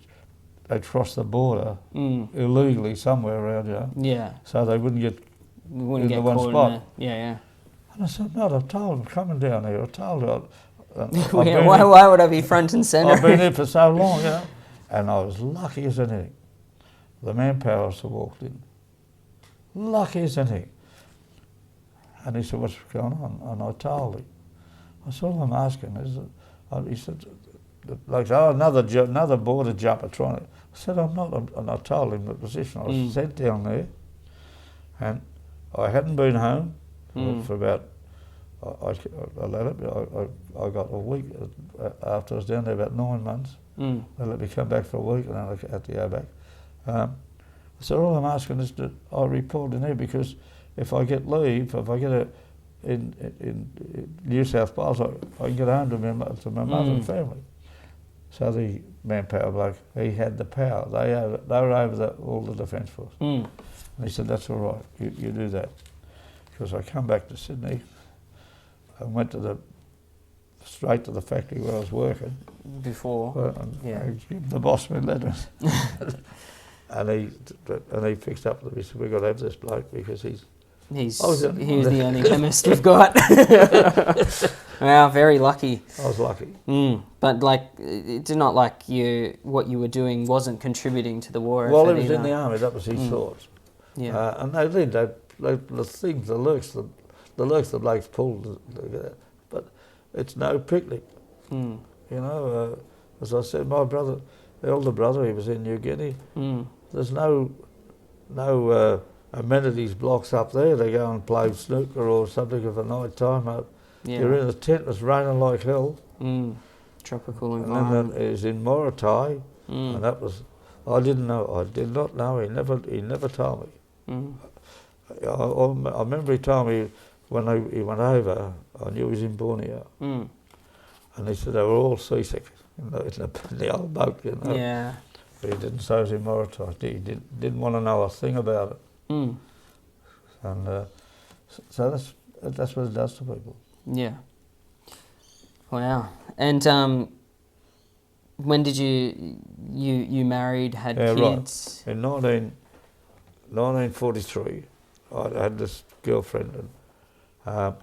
they'd cross the border illegally somewhere around here. Yeah. So they wouldn't get in the one spot. Yeah. And I said, no, I've told them, coming down here, I told her. Why would I be front and centre? I've been here for so long, you know. And I was lucky as anything. The manpower officer walked in. Lucky as anything. And he said, what's going on? And I told him. I said, all I'm asking is, he said, like, oh, another border jumper trying to. I said, I'm not. And I told him the position. I was sent down there. And I hadn't been home for about, I got a week after I was down there, about 9 months. They let me come back for a week and then I had to go back. I said, all I'm asking is that I report in here, because if I get leave, if I get in New South Wales, I can get home to my mother and family. So the manpower bloke, he had the power. They were over all the Defence Force. And he said, that's all right, you do that. Because I come back to Sydney, I went straight to the factory where I was working. Before? I gave the boss my letter. And he fixed up with me. He said, we've got to have this bloke because he was the only chemist we've got. Wow, very lucky. I was lucky. But like, it's not like what you were doing wasn't contributing to the war. Well, he was in the army. That was his thoughts. Yeah. And they did. The lurks the blokes pulled, but it's no picnic. You know, as I said, my brother, the older brother, he was in New Guinea. There's no amenities blocks up there. They go and play snooker or something of a night time. You're in a tent that's raining like hell. Tropical environment. And then it was in Morotai, and that was, I did not know. He never told me. I remember he told me when he went over, I knew he was in Borneo. And he said they were all seasick in the old boat, you know. Yeah. But he didn't say it was in Morotai. He didn't want to know a thing about it. Mm. And so that's what it does to people. Yeah. Wow. And when did you married, had Yeah, right. kids? In 1943, I had this girlfriend, and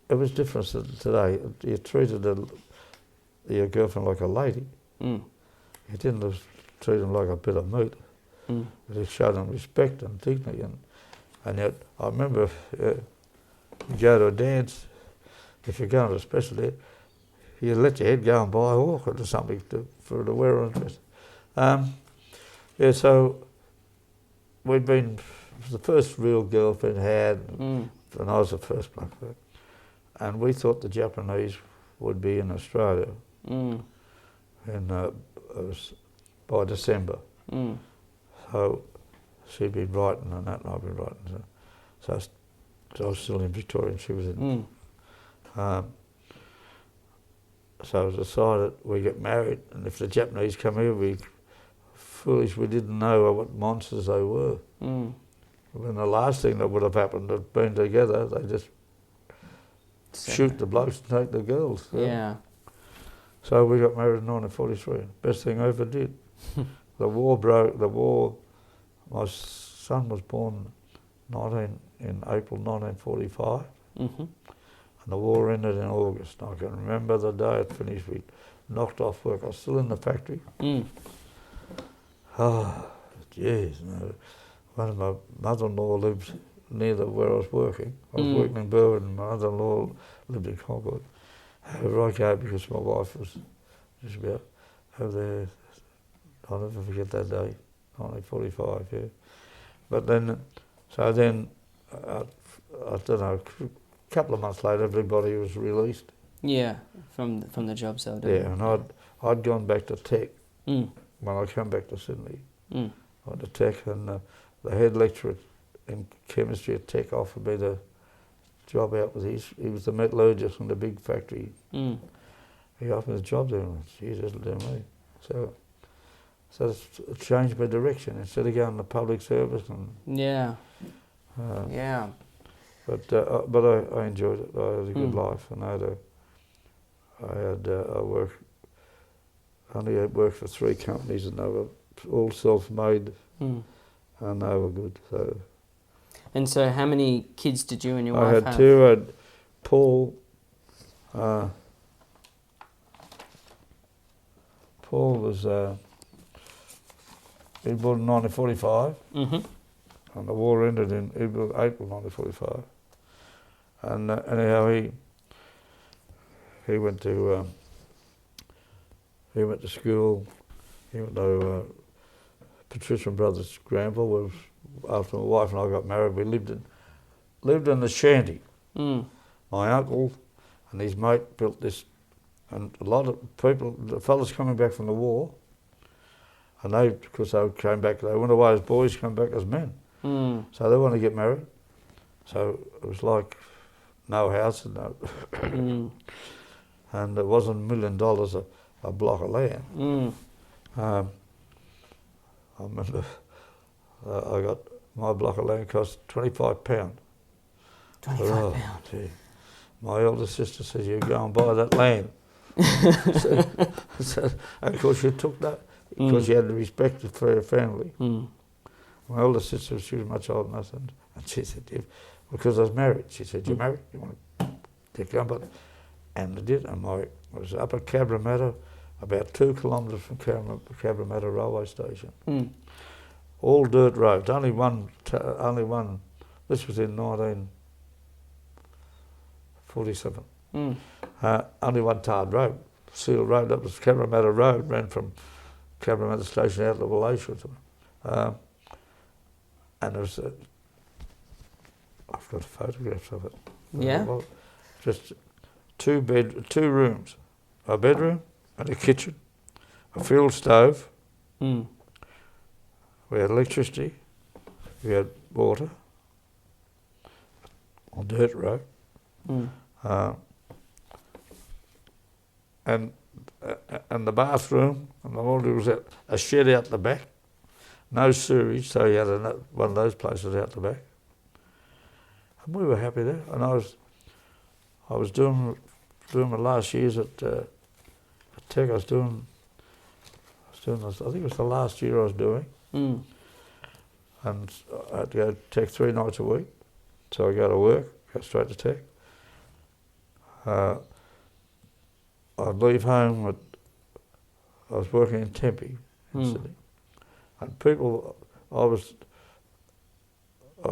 it was different today. You treated your girlfriend like a lady. Mm. You didn't just treat them like a bit of meat. Mm. You showed them respect and dignity. And yet, I remember you go to a dance, if you're going to a special day, you let your head go and buy a hawker or something for the wear on a dress. Yeah, so we'd been the first real girlfriend I had, and I was the first blackbird. And we thought the Japanese would be in Australia Mm. it was by December. Mm. So she'd been writing and that, and I'd been writing. So I was still in Victoria and she was in. So it was decided we get married, and if the Japanese come here, we didn't know what monsters they were. Mm. When the last thing that would have happened had been together, they just shoot the blokes and take the girls. Yeah. So we got married in 1943. Best thing I ever did. The war broke. My son was born in April 1945. Mm-hmm. And the war ended in August. I can remember the day it finished. We knocked off work. I was still in the factory. Mm. Oh, jeez. No. One of my mother-in-law lived near where I was working. I was working in Burwood, and my mother-in-law lived in Concord. However, I go because my wife was just about over there. I'll never forget that day, 1945, yeah. But then, I don't know, a couple of months later, everybody was released. Yeah, from the job cell. Yeah, and I'd gone back to Tech Mm. when I came back to Sydney. Mm. I went to Tech, and the head lecturer in chemistry at Tech offered me the job out with he was the metallurgist in the big factory. Mm. He offered me the job there, and geez, that'll do me. So it changed my direction. Instead of going to public service and Yeah. yeah. But I enjoyed it. I had a good life, and I worked for 3 companies, and they were all self-made, and they were good. So. And so, how many kids did you and your I wife had have? 2. I had Paul. Paul was he was born in 1945, and the war ended in April 1945. And anyhow, he went to school. He went to Patricia and Brothers Granville. Was after my wife and I got married, we lived in the shanty. My uncle and his mate built this, and a lot of people, the fellas coming back from the war, and because they came back, they went away as boys, come back as men. So they wanted to get married. So it was like no house and and it wasn't $1 million a block of land. I remember I got my block of land cost £25. £25. Gee. My elder sister says, "You go and buy that land." so, and of course, she took that because she had the respect for her family. My older sister, she was much older than us, and she said, because I was married, she said, "You're married? You want to take on?" And I did. And I was up at Cabramatta, about 2 kilometres from Cabramatta railway station. All dirt roads. Only one. This was in 1947. Only one tarred road, sealed road. That was Cabramatta Road. Ran from Cabramatta station out to Wallacia. And there was I've got photographs of it. Yeah. Well, just 2 rooms, a bedroom and a kitchen, a fuel stove. We had electricity, we had water, on dirt road, and the bathroom, and the laundry was a shed out the back, no sewage, so you had one of those places out the back. And we were happy there. And I was doing my last years at Tech. I think it was the last year I was doing. Mm. And I had to go to Tech 3 nights a week. So I go to work, go straight to Tech. I'd leave home I was working in Tempe in Sydney. And people, I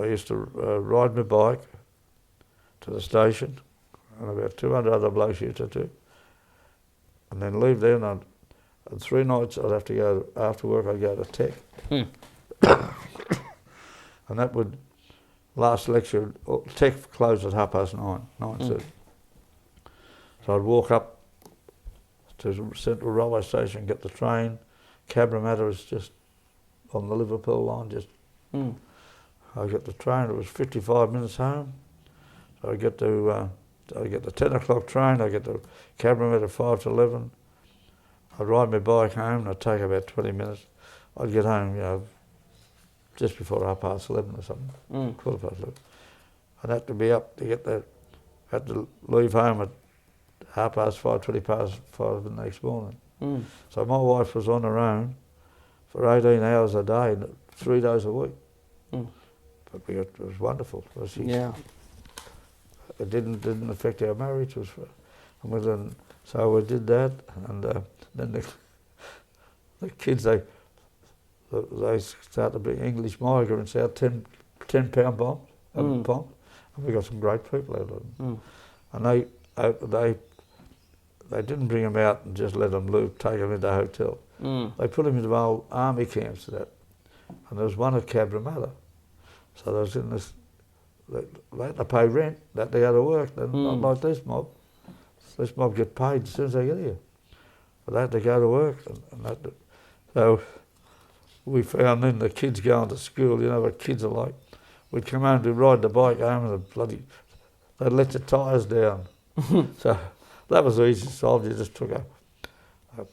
used to ride my bike to the station, and about 200 other blokes used to do. And then leave there, and 3 nights I'd have to go, after work I'd go to Tech. And that would last lecture, Tech closed at 9:30. So I'd walk up to Central Railway Station, get the train. Cabramatta was just on the Liverpool line. I get the train. It was 55 minutes home. So I get the 10 o'clock train. I get the Cabramatta 5 to 11. I'd ride my bike home. And I'd take about 20 minutes. I'd get home, just before 11:30 or something. Quarter past 11. I'd have to be up to get there. Had to leave home at 5:30, 20 past 5 the next morning. So my wife was on her own for 18 hours a day, 3 days a week. But it was wonderful. It didn't affect our marriage. So we did that, and then the kids they started to bring English migrants out, 10-pound bombs, and we got some great people out of them. And they didn't bring them out and just let them loop, take them into a hotel. They put them into old army camps and there was one at Cabramatta. So they was in this, they had to pay rent, they had to go to work, not like this mob. This mob get paid as soon as they get here. But they had to go to work. So we found then the kids going to school, you know what kids are like. We'd come home to ride the bike home and they'd let the tyres down. So that was the easiest solve. You just took a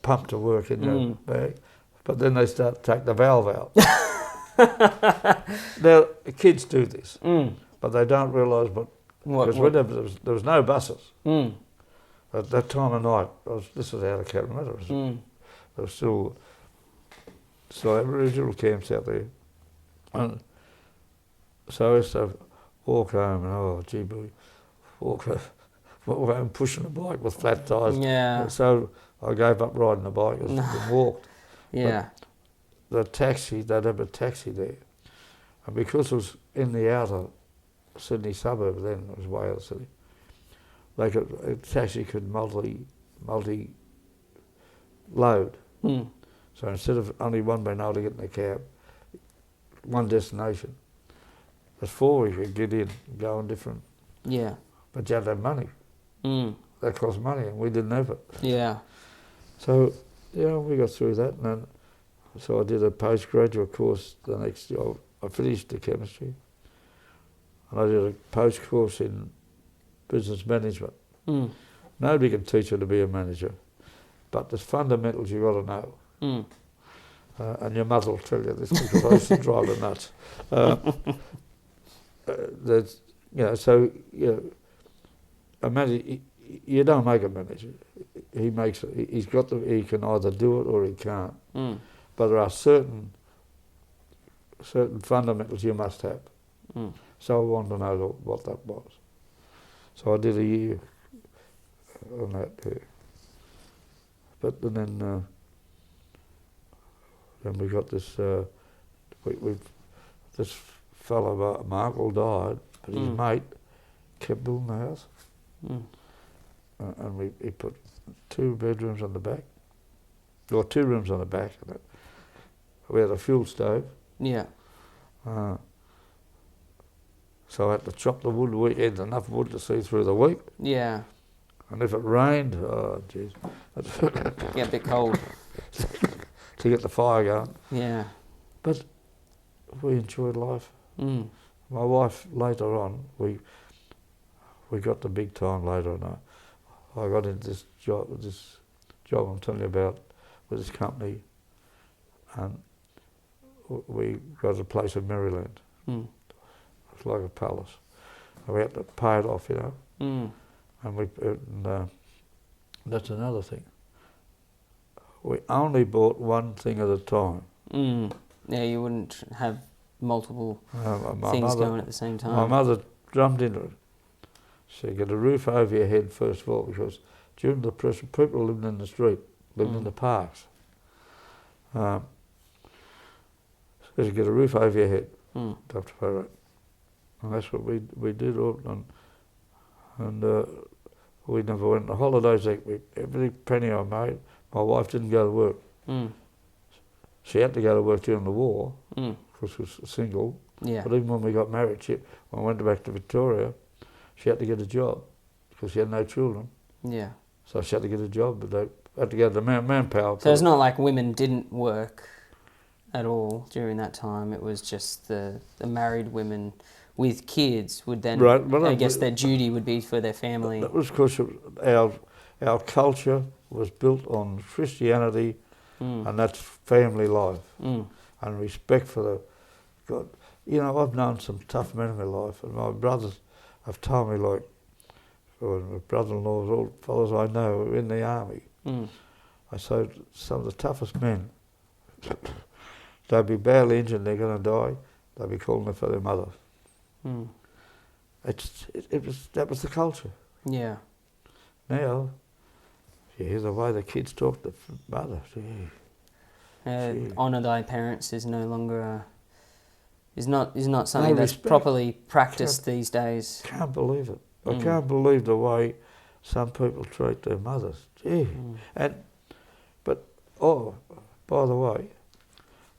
pump to work in your bag. But then they start to take the valve out. Now, kids do this, but they don't realise because there was no buses. At that time of night, this was out of Cabramatta. There was still Aboriginal camps out there. And so I used to walk home and, walk home pushing a bike with flat tyres. Yeah. So I gave up riding the bike and walked. Yeah. But they'd have a taxi there. And because it was in the outer Sydney suburb then, it was way out of the city, a taxi could multi-load. So instead of only one being able to get in the cab, one destination, there's 4 we could get in, go on different. Yeah. But you had to have money. That cost money, and we didn't have it. Yeah. So, we got through that, and then, so I did a postgraduate course the next year. I finished the chemistry, and I did a post course in business management. Nobody can teach you to be a manager, but there's fundamentals you've got to know. And your mother will tell you this because I used to drive her nuts. A manager, you don't make a manager. He can either do it or he can't. But there are certain fundamentals you must have. So I wanted to know what that was. So I did a year on that. But then we got this. This fellow Markle died, but his mate kept building the house, and he put 2 bedrooms on the back, or 2 rooms on the back. And we had a fuel stove. Yeah. So I had to chop the wood weekends, enough wood to see through the week. Yeah. And if it rained, oh jeez. Get a bit cold. To get the fire going. Yeah. But we enjoyed life. My wife, later on, we got the big time later on. I got into this job I'm telling you about with this company, and we got a place in Maryland. Mm. It's like a palace. And we had to pay it off, you know. Mm. And that's another thing. We only bought one thing at a time. Mm. Yeah, you wouldn't have multiple My things mother, going at the same time. My mother drummed into it. So you get a roof over your head first of all, because during the Depression, people lived in the street, lived in the parks. So you get a roof over your head, Mm. you have to pay rent. And that's what we did. And we never went on holidays. Every penny I made, my wife didn't go to work. Mm. She had to go to work during the war, Mm. because she was single. Yeah. But even when we got married, when I went back to Victoria, she had to get a job because she had no children. Yeah. So she had to get a job, but they had to go to the manpower. So it's not like women didn't work at all during that time. It was just the married women with kids would then, right, well, I guess their duty would be for their family. That was because our culture was built on Christianity, and that's family life and respect for the God. You know, I've known some tough men in my life, and my brothers have told me, like, my brother-in-laws, all fellows I know were in the army. I said, some of the toughest men, they'll be badly injured, they're going to die, they'll be calling it for their mother. That was the culture. Yeah. Now, you hear the way the kids talk to mother. Gee. Honour thy parents is no longer is not something that's respect. properly practiced these days. Can't believe it. I can't believe the way some people treat their mothers. Gee. But by the way,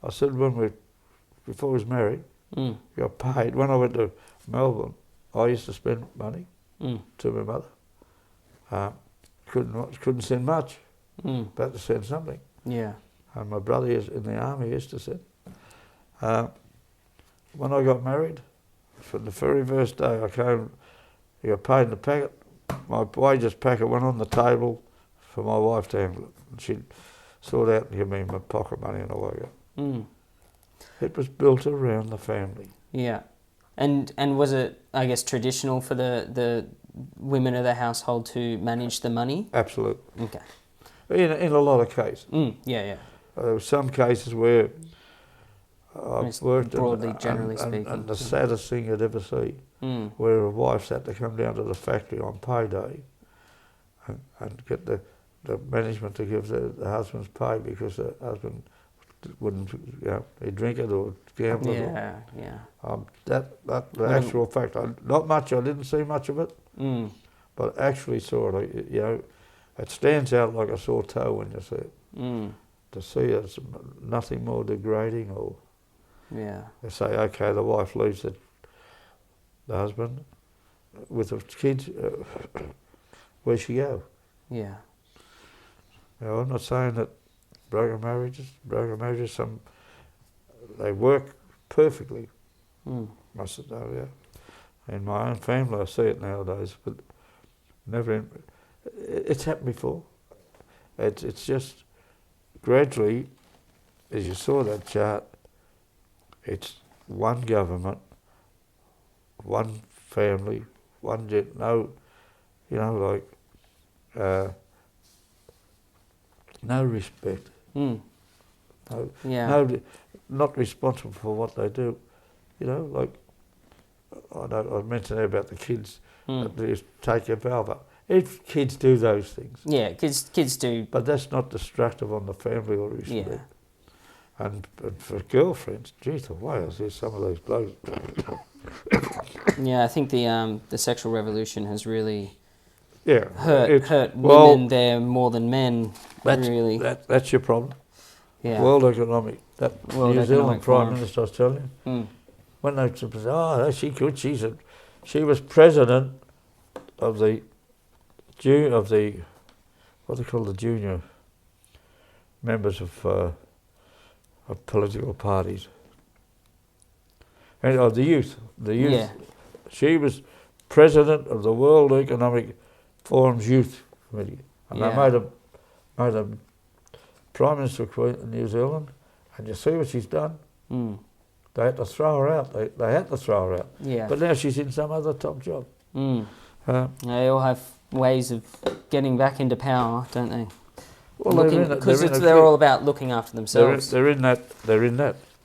I said before I was married, got paid. When I went to Melbourne, I used to spend money to my mother. Couldn't send much, but had to send something. Yeah. And my brother in the army used to send. When I got married, from the very first day I came, I got paid in the packet. My wages packet went on the table for my wife to handle it. And she'd sort out and give me my pocket money and all that. It was built around the family. Yeah. And was it, I guess, traditional for the women of the household to manage the money? Absolutely. Okay. In a lot of cases. Yeah. There were some cases where I've worked broadly, generally speaking. And the saddest thing you'd ever see, where a wife's had to come down to the factory on payday and get the management to give the husband's pay because the husband wouldn't, he'd drink it or gamble it. Yeah. The actual fact, not much, I didn't see much of it, but actually saw it. It stands out like a sore toe when you see it. To see it's nothing more degrading, or they say, okay, the wife leaves the husband with the kids, where's she go? Yeah. I'm not saying that broken marriages, they work perfectly. Must have done, In my own family I see it nowadays, but never. It's happened before. It's just gradually, as you saw that chart, it's one government, one family, no respect. Not responsible for what they do. I mentioned about the kids that they just take your valve. If kids do those things. Yeah, kids do. But that's not destructive on the family or respect. Yeah. And for girlfriends, geez, I see some of those blokes. Yeah, I think the sexual revolution has really hurt women there more than men. Really, that's your problem. Yeah. World Economic, New Zealand Prime Minister, I was telling you, when they said, she could. She was president of the what they call the junior members of political parties, and of the youth. Yeah. She was president of the World Economic Forum's Youth Committee, and they made a Prime Minister of New Zealand, and you see what she's done? Mm. They had to throw her out. They had to throw her out. Yeah. But now she's in some other top job. Mm. Uh, They all have ways of getting back into power, don't they? well, Because they're all about looking after themselves. They're in that.